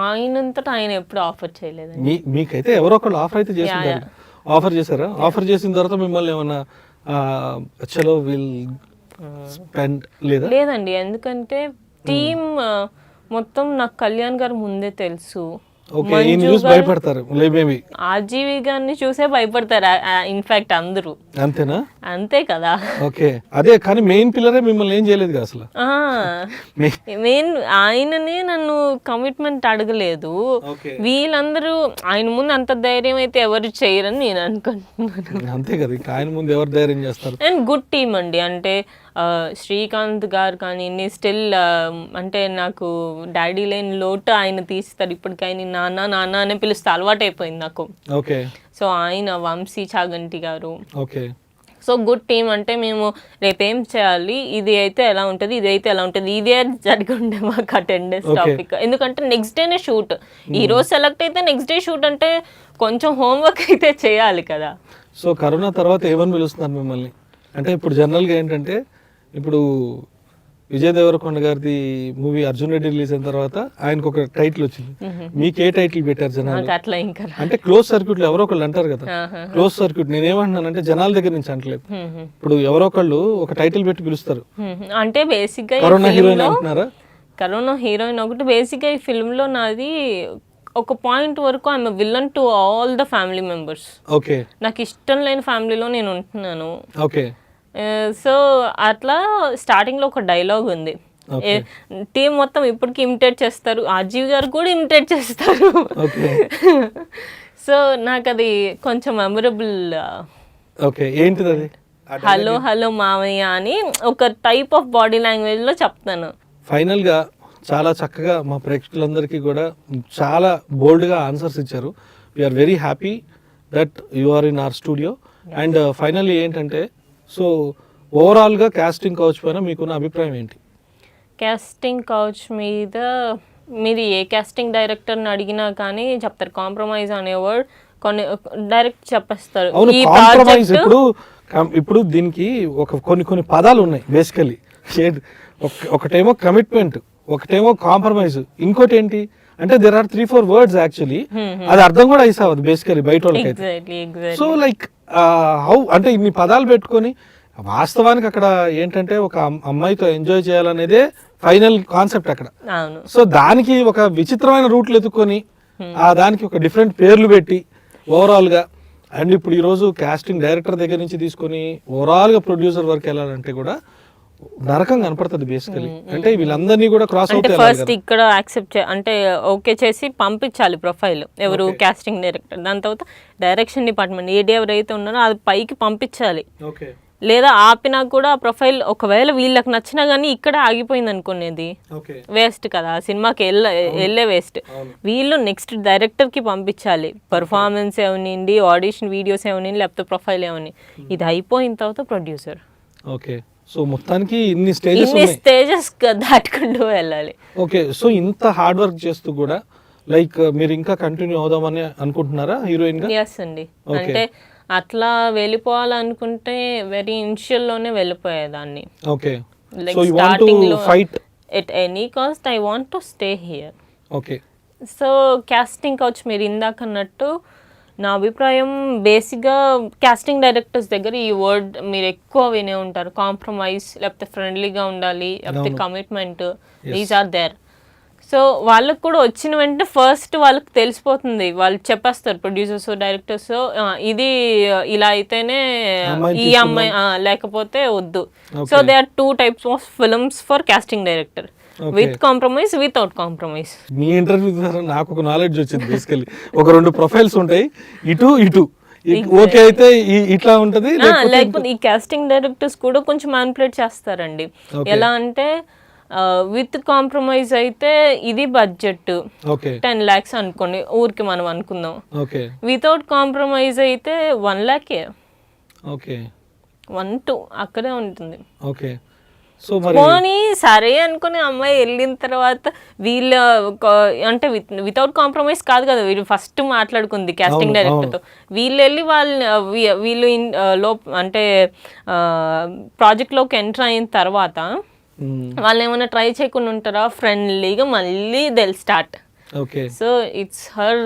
ఆయనంతటా ఆయన ఎప్పుడు ఆఫర్ చేయలేదండి. మీకైతే ఎవరో ఒకళ్ళు ఆఫర్ అయితే చేసింటారు. ఆఫర్ చేశారా? ఆఫర్ చేసిన తర్వాత మిమ్మల్ని ఏమన్నా చలో విల్ స్పెండ్ లేదా? లేదండి, ఎందుకంటే టీమ్ మొత్తం నాకు కళ్యాణ్ గారు ముందే తెలుసు. ఓకే, ఈ న్యూస్ భయపడతారు మేబీ. ఆర్జీవి గారిని చూసే భయపడతారు ఇన్ఫాక్ట్ అందరూ. అంతేనా? అంతే కదా. ఓకే, అదే. కానీ మెయిన్ పిల్లరే మిమ్మల్ని ఏం చేయలేదు అసలు. మెయిన్ ఆయననే నన్ను కమిట్మెంట్ అడగలేదు. వీళ్ళందరూ ఆయన ముందు అంత ధైర్యం అయితే ఎవరు చేయరని నేను అనుకుంటున్నాను. అంతే కదా, ఇంకా ఆయన ముందు ఎవరు ధైర్యం చేస్తారు. అండ్ గుడ్ టీమ్ అండి. అంటే శ్రీకాంత్ గారు కానీ స్టిల్ అంటే నాకు డాడీ లేని లోటు ఆయన తీస్తారు. ఇప్పటికైనా నాన్న నాన్న అనే పిలుస్తే అలవాటు అయిపోయింది నాకు. ఓకే. సో ఆయన వంశీ చాగంటి గారు. ఓకే. So good team. అంటే మేము రేపేం చేయాలి, ఇది అయితే ఎలా ఉంటుంది, ఇది అయితే ఎలా ఉంటుంది, ఇదే జరిగి ఉండే మాకు అటెండెన్స్ టాపిక్. ఎందుకంటే నెక్స్ట్ డేనే షూట్. ఈ రోజు సెలెక్ట్ అయితే నెక్స్ట్ డే షూట్, అంటే కొంచెం హోంవర్క్ అయితే చేయాలి కదా. సో కరోనా తర్వాత ఏమని పిలుస్తున్నారు మిమ్మల్ని? అంటే ఇప్పుడు జనరల్గా ఏంటంటే, ఇప్పుడు విజయ్ దేవరకొండ గారిది మూవీ అర్జున్ రెడ్డి రిలీజ్ అయిన తర్వాత ఆయనకు ఒక టైటిల్ వచ్చింది. మీకు ఏ టైటిల్ పెట్టారు జనాలు? అట్లా ఇంకా అంటే క్లోజ్ సర్క్యూట్ లో ఎవరో ఒకళ్ళు అంటారు కదా, క్లోజ్ సర్క్యూట్. నేనేమంటున్నానంటే జనాల దగ్గర నుంచి అంటలేదు, ఇప్పుడు ఎవరో ఒకళ్ళు ఒక టైటిల్ పెట్టి పిలుస్తారు. అంటే బేసిక్ గా కరోనా హీరోయిన్ అంటున్నారా? కరోనా హీరోయిన్ ఒకటి. బేసిక్ గా ఈ ఫిల్మ్ లో నాది ఒక పాయింట్ వరకు I'm villain to all the family members. Okay. నాకు ఇష్టం లేని ఫ్యామిలీలో నేను ఉంటున్నాను. ఓకే. సో అట్లా స్టార్టింగ్ లో ఒక డైలాగ్ ఉంది, టీం మొత్తం ఇప్పటికి ఇమిటేట్ చేస్తారు, ఆర్జీవి గారు కూడా ఇమిటేట్ చేస్తారు. సో నాకు అది కొంచెం మెమరబుల్. ఓకే, ఏంటిది అది? హలో హలో మామయ్య అని ఒక టైప్ ఆఫ్ బాడీ లాంగ్వేజ్ లో చెప్తాను. ఫైనల్ గా చాలా చక్కగా మా ప్రేక్షకులందరికీ కూడా చాలా బోల్డ్ గా ఆన్సర్స్ ఇచ్చారు. We are very happy that you are in our studio. And finally ఏంటంటే, సో ఓవరాల్గా కాస్టింగ్ కౌచ్ పైన మీకున్న అభిప్రాయం ఏంటి? కాస్టింగ్ కౌచ్ మీద మీరు ఏ కాస్టింగ్ డైరెక్టర్ని అడిగినా కానీ చెప్తారు కాంప్రమైజ్ అనే వర్డ్ కొన్ని డైరెక్ట్ చెప్పేస్తారు. అవును, కాంప్రమైజ్. ఇప్పుడు దీనికి కొన్ని పదాలు ఉన్నాయి బేసికలీ. ఒకటేమో కమిట్మెంట్, ఒకటేమో కాంప్రమైజ్, ఇంకోటి ఏంటి అంటే దేర్ ఆర్ 3-4 వర్డ్స్ యాక్చువల్లీ. అది అర్థం కూడా అయిసావదు బేసికలీ బయట వాళ్ళకి. సో లైక్ హౌ అంటే ఇన్ని పదాలు పెట్టుకొని వాస్తవానికి అక్కడ ఏంటంటే ఒక అమ్మాయితో ఎంజాయ్ చేయాలనేదే ఫైనల్ కాన్సెప్ట్ అక్కడ. సో దానికి ఒక విచిత్రమైన రూట్లు ఎత్తుకొని దానికి ఒక డిఫరెంట్ పేర్లు పెట్టి ఓవరాల్ గా, అండ్ ఇప్పుడు ఈరోజు కాస్టింగ్ డైరెక్టర్ దగ్గర నుంచి తీసుకొని ఓవరాల్ గా ప్రొడ్యూసర్ వరకు వెళ్ళాలంటే కూడా నరకం కనపడుతుంది బేసికలీ. అంటే వీళ్ళందరినీ కూడా క్రాస్ అవుతాయి. ఫస్ట్ ఇక్కడ యాక్సెప్ట్ అంటే ఓకే చేసి పంపించాలి ప్రొఫైల్ ఎవరు కాస్టింగ్ డైరెక్టర్. దాని తర్వాత డైరెక్షన్ డిపార్ట్మెంట్ ఏడి ఎవరైతే ఉన్నారో అది పైకి పంపించాలి. లేదా ఆపినా కూడా ఆ ప్రొఫైల్ ఒకవేళ వీళ్ళకి నచ్చినా కానీ ఇక్కడ ఆగిపోయింది అనుకునేది వేస్ట్ కదా, సినిమాకి వెళ్ళే వేస్ట్. వీళ్ళు నెక్స్ట్ డైరెక్టర్ కి పంపించాలి. పర్ఫార్మెన్స్ ఏమనిండి, ఆడిషన్ వీడియోస్ ఏమనిండి, లేకపోతే ప్రొఫైల్ ఏమని, ఇది అయిపోయిన తర్వాత ప్రొడ్యూసర్. ఓకే. సో మొత్తానికి ఇన్ని స్టేజెస్ దాటుకుంటూ వెళ్ళాలి. ఓకే. సో ఇంత హార్డ్ వర్క్ చేస్తూ కూడా లైక్ మీరు ఇంకా కంటిన్యూ అవుదామని అనుకుంటున్నారా హీరోయిన్ గా? ఎస్ అండి. అంటే అట్లా వెళ్ళిపోవాలనుకుంటే వెరీ ఇనిషియల్ లోనే వెళ్ళిపోయేదాన్ని. ఓకే. లైక్ స్టార్టింగ్ లో at any cost I want to stay here. Okay. So casting couch మీరు ఇందాక అన్నట్టు నా అభిప్రాయం బేసిక్గా కాస్టింగ్ డైరెక్టర్స్ దగ్గర ఈ వర్డ్ మీరు ఎక్కువ వినే ఉంటారు, కాంప్రమైజ్, లేకపోతే ఫ్రెండ్లీగా ఉండాలి, లేకపోతే commitment, these are there. So వాళ్ళకి కూడా వచ్చిన వెంటనే ఫస్ట్ వాళ్ళకి తెలిసిపోతుంది, వాళ్ళు చెప్పేస్తారు ప్రొడ్యూసర్స్ డైరెక్టర్స్, ఇది ఇలా అయితేనే ఈ అమ్మాయి లేకపోతే వద్దు. So they are 2 types of films for casting director, with compromise, without compromise. మీ ఇంటర్వ్యూ ద్వారా నాకు ఒక నాలెడ్జ్ వచ్చింది. బేసికలీ ఒక 2 ప్రొఫైల్స్ ఉంటాయి, ఇటు ఓకే అయితే ఇట్లా ఉంటది, లేకపోతే ఈ కాస్టింగ్ డైరెక్టర్స్ కూడా కొంచెం మ్యానిపులేట్ చేస్తారండి. ఎలా అంటే విత్ కాంప్రమైజ్ అయితే ఇది బడ్జెట్ 10 lakhs అనుకోండి, ఊరికి మనం అనుకుందాం. వితౌట్ కాంప్రమైజ్ అయితే 1 lakh, 1-2 అక్కడే ఉంటుంది. పోనీ సరే అనుకుని అమ్మాయి వెళ్ళిన తర్వాత వీళ్ళు అంటే వితౌట్ కాంప్రమైజ్ కాదు కదా, వీళ్ళు ఫస్ట్ మాట్లాడుకుంది కాస్టింగ్ డైరెక్టర్తో, వీళ్ళు వెళ్ళి వీళ్ళు అంటే ప్రాజెక్ట్లోకి ఎంటర్ అయిన తర్వాత వాళ్ళు ఏమైనా ట్రై చేయకుండా ఉంటారా, ఫ్రెండ్లీగా మళ్ళీ దెల్ start. So it's her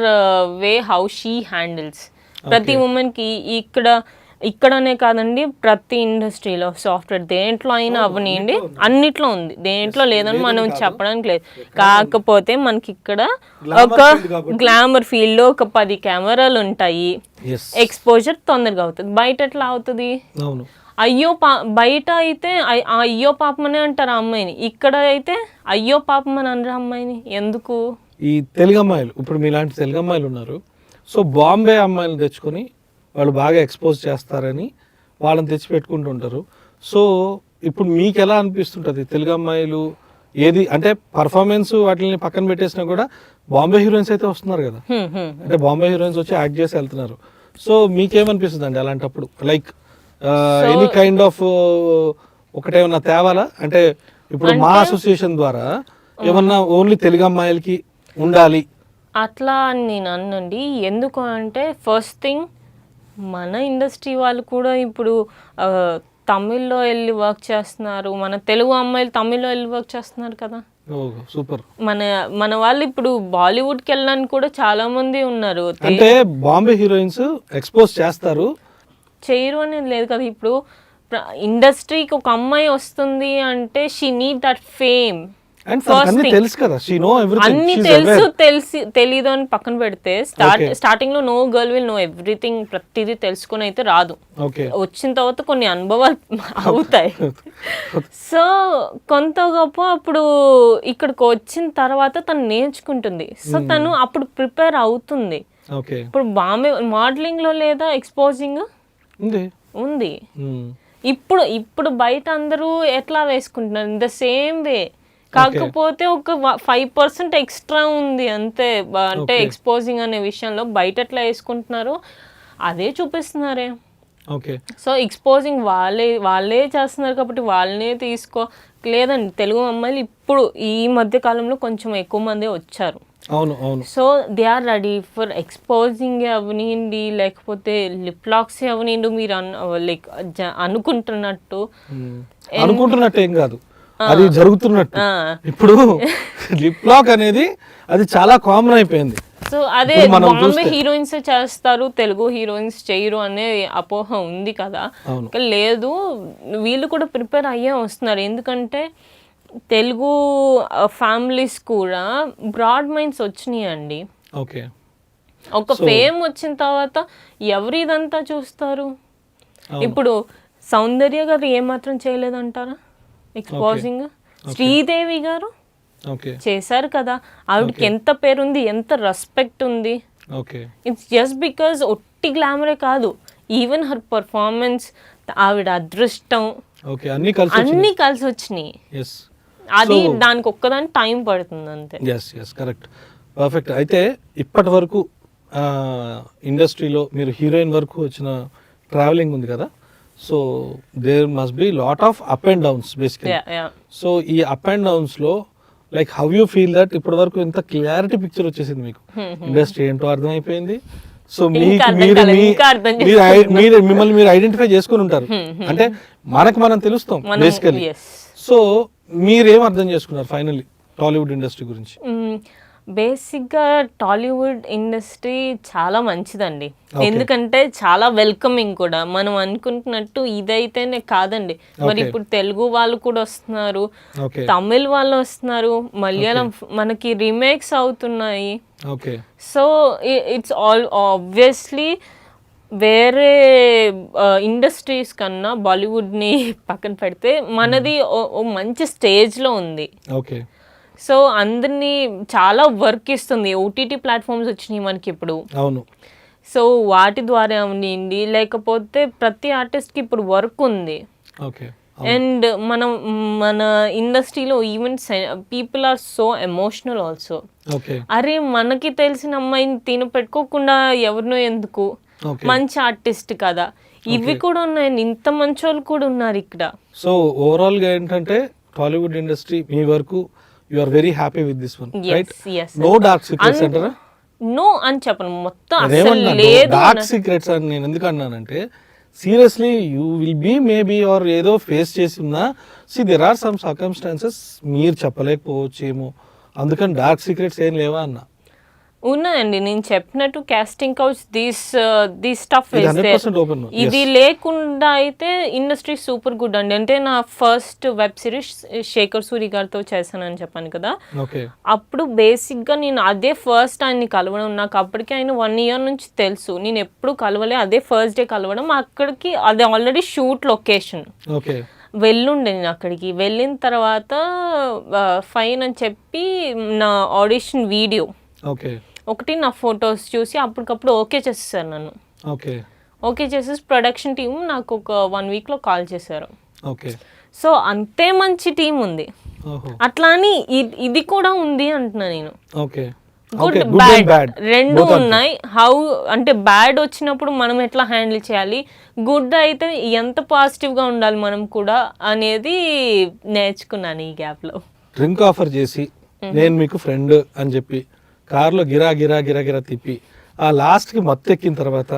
way how she handles ప్రతి ఉమెన్కి. ఇక్కడనే కాదండి, ప్రతి ఇండస్ట్రీలో సాఫ్ట్వేర్ దేంట్లో అయినా అవనియండి, అన్నిట్లో ఉంది, దేంట్లో లేదని మనం చెప్పడానికి లేదు. కాకపోతే మనకి ఇక్కడ ఒక గ్లామర్ ఫీల్డ్ లో ఒక 10 కెమెరాలు ఉంటాయి, ఎక్స్పోజర్ తొందరగా అవుతుంది. బయట ఎట్లా అవుతుంది? బయట అయితే అయ్యో పాపమనే అంటారు అమ్మాయిని, ఇక్కడ అయితే అయ్యో పాపమని అనరు అమ్మాయిని. ఎందుకు? ఈ తెలుగు అమ్మాయిలు, ఇప్పుడు మీలాంటి తెలుగు అమ్మాయిలు ఉన్నారు, సో బాంబే అమ్మాయిలు తెచ్చుకొని వాళ్ళు బాగా ఎక్స్పోజ్ చేస్తారని వాళ్ళని తెచ్చి పెట్టుకుంటుంటారు. సో ఇప్పుడు మీకు ఎలా అనిపిస్తుంటుంది తెలుగు అమ్మాయిలు ఏది అంటే పర్ఫార్మెన్స్ వాటిని పక్కన పెట్టేసినా కూడా బాంబే హీరోయిన్స్ అయితే వస్తున్నారు కదా, అంటే బాంబే హీరోయిన్స్ వచ్చి యాక్ట్ చేసి వెళ్తున్నారు. సో మీకేమనిపిస్తుంది అండి అలాంటప్పుడు? లైక్ ఎనీ కైండ్ ఆఫ్ ఒకటేమన్నా తేవాలా అంటే ఇప్పుడు మా అసోసియేషన్ ద్వారా ఏమన్నా ఓన్లీ తెలుగు అమ్మాయిలకి ఉండాలి అట్లా అని నేను అన్నండి. ఎందుకు అంటే ఫస్ట్ థింగ్ మన ఇండస్ట్రీ వాళ్ళు కూడా ఇప్పుడు తమిళ్లో వెళ్ళి వర్క్ చేస్తున్నారు, మన తెలుగు అమ్మాయిలు తమిళ్లో వెళ్ళి వర్క్ చేస్తున్నారు కదా. సూపర్. మన వాళ్ళు ఇప్పుడు బాలీవుడ్కి వెళ్ళడానికి కూడా చాలా మంది ఉన్నారు. అంటే బాంబే హీరోయిన్స్ ఎక్స్పోజ్ చేస్తారు చేయరు అనేది లేదు కదా. ఇప్పుడు ఇండస్ట్రీకి ఒక అమ్మాయి వస్తుంది అంటే షీ నీడ్ దట్ ఫేమ్. అన్ని తెలుసు తెలీదు అని పక్కన పెడితే స్టార్టింగ్ లో no girl will know everything, ప్రతిదీ తెలుసుకొని అయితే రాదు. వచ్చిన తర్వాత కొన్ని అనుభవాలు అవుతాయి. సో కొంత గొప్ప అప్పుడు ఇక్కడికి వచ్చిన తర్వాత తను నేర్చుకుంటుంది. సో తను అప్పుడు ప్రిపేర్ అవుతుంది. ఇప్పుడు బాంబే మోడలింగ్ లో లేదా ఎక్స్పోజింగ్ ఉంది. ఇప్పుడు బయట అందరూ ఎట్లా వేసుకుంటున్నారు ద సేమ్ వే, కాకపోతే ఒక 5% ఎక్స్ట్రా ఉంది అంతే. అంటే ఎక్స్పోజింగ్ అనే విషయంలో బయట ఎట్లా వేసుకుంటున్నారో అదే చూపిస్తున్నారే. సో ఎక్స్పోజింగ్ వాళ్ళే చేస్తున్నారు కాబట్టి వాళ్ళనే తీసుకో. లేదండి, తెలుగు అమ్మాయిలు ఇప్పుడు ఈ మధ్య కాలంలో కొంచెం ఎక్కువ మంది వచ్చారు. So they are ready for exposing అవనియండి, లేకపోతే లిప్ లాక్స్ అవనియండి. మీరు లైక్ అనుకుంటున్నట్టు ఏం కాదు, అది జరుగుతున్నట్టు. ఇప్పుడు లిప్ లాక్ అనేది అది చాలా కామన్ అయిపోయింది. సో అదే బాంబే హీరోయిన్స్ చేస్తారు, తెలుగు హీరోయిన్స్ చేయరు అనే అపోహ ఉంది కదా. లేదు, వీళ్ళు కూడా ప్రిపేర్ అయ్యే వస్తున్నారు. ఎందుకంటే తెలుగు ఫ్యామిలీస్ కూడా బ్రాడ్ మైండ్స్ వచ్చినాయండి. ఒక ఫేమ్ వచ్చిన తర్వాత ఎవరు ఇదంతా చూస్తారు? ఇప్పుడు సౌందర్య గారు ఏమాత్రం చేయలేదంటారా ఎక్స్పోజింగ్? శ్రీదేవి గారు చేశారు కదా, ఆవిడకి ఎంత పేరుంది, ఎంత రెస్పెక్ట్ ఉంది. ఇట్స్ జస్ట్ బికాజ్ ఒట్టి గ్లామరే కాదు, ఈవెన్ హర్ పర్ఫార్మెన్స్, ఆవిడ అదృష్టం అన్ని కలిసి వచ్చినాయి. అది దానికి ఒక్కదానికి టైం పడుతుంది అంతే. Correct, perfect. అయితే ఇప్పటి వరకు ఇండస్ట్రీలో మీరు హీరోయిన్ వరకు వచ్చిన ట్రావెలింగ్ ఉంది కదా, so there must be lot of up and downs basically. So ఈ అప్ అండ్ డౌన్స్ లో like how you feel that ఇప్పటి వరకు ఇంత క్లారిటీ పిక్చర్ వచ్చేసింది మీకు, ఇండస్ట్రీ ఏంటో అర్థమైపోయింది. సో మిమ్మల్ని మీరు ఐడెంటిఫై చేసుకుని ఉంటారు, అంటే మనం తెలుస్తాం బేసికలీ. సో మీరేం అర్థం చేసుకున్నారు ఫైనల్లీ టాలీవుడ్ ఇండస్ట్రీ గురించి? బేసిక్గా టాలీవుడ్ ఇండస్ట్రీ చాలా మంచిదండి, ఎందుకంటే చాలా వెల్కమింగ్ కూడా. మనం అనుకుంటున్నట్టు ఇదైతేనే కాదండి, మరి ఇప్పుడు తెలుగు వాళ్ళు కూడా వస్తున్నారు, తమిళ్ వాళ్ళు వస్తున్నారు, మలయాళం మనకి రీమేక్స్ అవుతున్నాయి. సో ఇట్స్ ఆబ్వియస్లీ వేరే ఇండస్ట్రీస్ కన్నా బాలీవుడ్ని పక్కన పెడితే మనది ఓ మంచి స్టేజ్లో ఉంది. సో అందరినీ చాలా వర్క్ ఇస్తుంది. ఓటీటీ ప్లాట్ఫామ్స్ వచ్చినాయి మనకి ఇప్పుడు. అవును. సో వాటి ద్వారా అవనివ్వండి, లేకపోతే ప్రతి ఆర్టిస్ట్కి ఇప్పుడు వర్క్ ఉంది. అండ్ మన ఇండస్ట్రీలో even people are so emotional also. అరే మనకి తెలిసిన అమ్మాయిని తిని పెట్టుకోకుండా ఎవరినో ఎందుకు, మంచి ఆర్టిస్ట్ కదా, ఇవి కూడా ఉన్నాయండి, ఇంత మంచి వాళ్ళు కూడా ఉన్నారు ఇక్కడ. సో ఓవరాల్ గా ఏంటంటే టాలీవుడ్ ఇండస్ట్రీ మీ వరకు you are very happy with this one, right? Yes. No dark secrets అంటారా? No అని చెప్పను, మొత్తం అసలు లేదు. డార్క్ సీక్రెట్స్ అని నేను ఎందుకు అన్నానంటే seriously you will be maybe or ఏదో ఫేస్ చేసి ఉన్నా, see there are some circumstances మీరు చెప్పలేకపోవచ్చేమో, అందుకని డార్క్ సీక్రెట్స్ ఏం లేవా అన్న? ఉన్నాయండి, నేను చెప్పినట్టు కాస్టింగ్ కౌచ్ దీస్ స్టఫ్ ఇది లేకుండా అయితే ఇండస్ట్రీ సూపర్ గుడ్ అండి. అంటే నా first web series Shekhar Suri గారితో చేశానని చెప్పాను కదా, అప్పుడు బేసిక్గా నేను అదే ఫస్ట్ ఆయన్ని కలవడం, నాకు అప్పటికి ఆయన 1 year నుంచి తెలుసు, నేను ఎప్పుడు కలవలే, అదే ఫస్ట్ డే కలవడం, అక్కడికి అది ఆల్రెడీ షూట్ లొకేషన్. వెళ్ళుండే నేను అక్కడికి, వెళ్ళిన తర్వాత ఫైన్ అని చెప్పి నా ఆడిషన్ వీడియో ఒకటి, నా ఫొటోస్ చూసి అప్పటికప్పుడు ఓకే చేసేసారు నన్ను. ఓకే చేసేసి ప్రొడక్షన్ టీమ్ నాకు ఒక 1 weekలో కాల్ చేశారు. సో అంతే మంచి టీం ఉంది, అట్లా అని ఇది కూడా ఉంది అంటున్నా నేను. గుడ్ బ్యాడ్ రెండు ఉన్నాయి. హౌ అంటే బ్యాడ్ వచ్చినప్పుడు మనం ఎట్లా హ్యాండిల్ చేయాలి, గుడ్ అయితే ఎంత పాజిటివ్గా ఉండాలి మనం కూడా అనేది నేర్చుకున్నాను ఈ గ్యాప్లో. డ్రింక్ ఆఫర్ చేసి నేను మీకు ఫ్రెండ్ అని చెప్పి కార్లో గిరా గిరా గిరా గిరా తిప్పి ఆ లాస్ట్కి మత్తు ఎక్కిన తర్వాత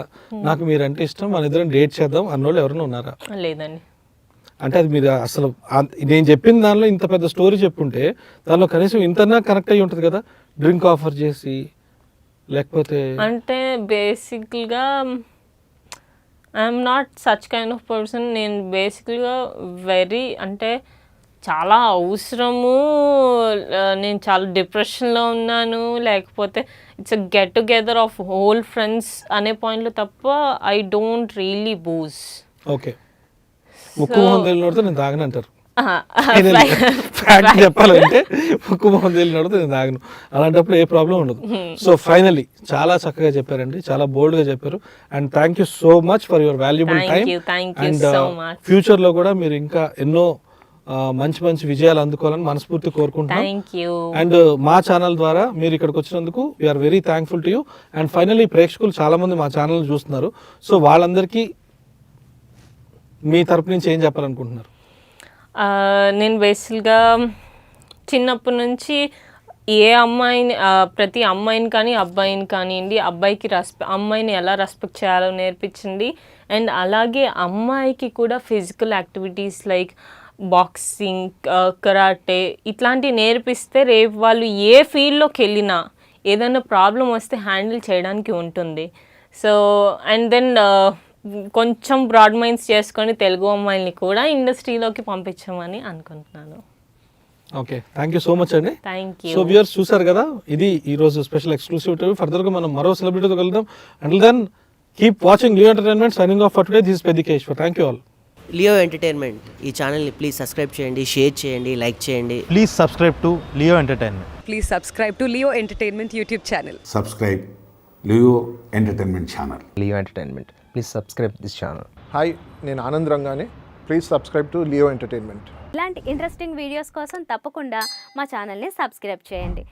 నాకు మీరంటే ఇష్టం, మన ఇద్దరం డేట్ చేద్దాం అన్నోళ్ళు ఎవరైనా ఉన్నారా? లేదండి. అంటే అది మీరు అసలు నేను చెప్పిన దానిలో ఇంత పెద్ద స్టోరీ చెప్పుంటే దానిలో కనీసం ఇంతనా కనెక్ట్ అయ్యి ఉంటుంది కదా, డ్రింక్ ఆఫర్ చేసి లేకపోతే. అంటే బేసిక్గా I'm not such kind of person. నేను బేసిక్గా వెరీ అంటే చాలా అవసరము, నేను చాలా డిప్రెషన్లో ఉన్నాను, లేకపోతే it's a get together of whole friends అనే పాయింట్లో తప్ప ఐ డోంట్ రియల్లీ బూజ్. ముక్కు మొహం తెలియనోడితో నేను తాగనంటారు. చెప్పాలంటే ముక్కు మొహం తెలియనోడితో నేను తాగను, అలాంటప్పుడు ఏ ప్రాబ్లం ఉండదు. సో ఫైనలీ చాలా చక్కగా చెప్పారండి, చాలా బోల్డ్ గా చెప్పారు. And thank you so much for your valuable time. And future లో కూడా మీరు ఇంకా ఎన్నో మంచి మంచి విజయాలు అందుకోవాలని మనస్ఫూర్తి కోరుకుంటున్నాను. అండ్ మా ఛానల్ ద్వారా మీరు ఇక్కడికి వచ్చినందుకు we are very thankful to you. And finally ప్రేక్షకులు చాలా మంది మా ఛానల్ చూస్తున్నారు, సో వాళ్ళందరికీ మీ తరపు నుంచి ఏం చెప్పాలనుకుంటున్నారు? నేను బేసిక్గా చిన్నప్పటి నుంచి ఏ అమ్మాయిని, ప్రతి అమ్మాయిని కానీ అబ్బాయిని కానివ్వండి, అబ్బాయికి అమ్మాయిని ఎలా రెస్పెక్ట్ చేయాలో నేర్పించండి. అండ్ అలాగే అమ్మాయికి కూడా physical activities like boxing, karate ఇట్లాంటివి నేర్పిస్తే రేపు వాళ్ళు ఏ ఫీల్డ్లోకి వెళ్ళినా ఏదైనా ప్రాబ్లం వస్తే హ్యాండిల్ చేయడానికి ఉంటుంది. సో అండ్ దెన్ కొంచెం బ్రాడ్ మైండ్స్ చేసుకొని తెలుగు అమ్మాయిల్ని కూడా ఇండస్ట్రీలోకి పంపించామని అనుకుంటున్నాను. Okay, thank you so much అండి. Thank you. సో వ్యూయర్స్ చూసారు కదా, ఇది ఈరోజు స్పెషల్ ఎక్స్క్లూసివ్ ఇంటర్వ్యూ. ఫర్దర్గా మనం మరో సెలబ్రిటీతో కలుద్దాం. Until then keep watching Leo entertainment. Signing off for today, this is Peddikeshwar. Thank you all. Leo entertainment ఈ ఛానల్ని ప్లీజ్ సబ్స్క్రైబ్ చేయండి, షేర్ చేయండి, లైక్ చేయండి. Please subscribe to Leo entertainment. Please subscribe to Leo Entertainment YouTube channel. Subscribe Leo Entertainment channel. Leo Entertainment. Please subscribe this channel. Hi, నేను ఆనంద్ రంగానే. Please subscribe to Leo entertainment. ఇలాంటి interesting videos కోసం తప్పకుండా మా ఛానల్ని subscribe చేయండి.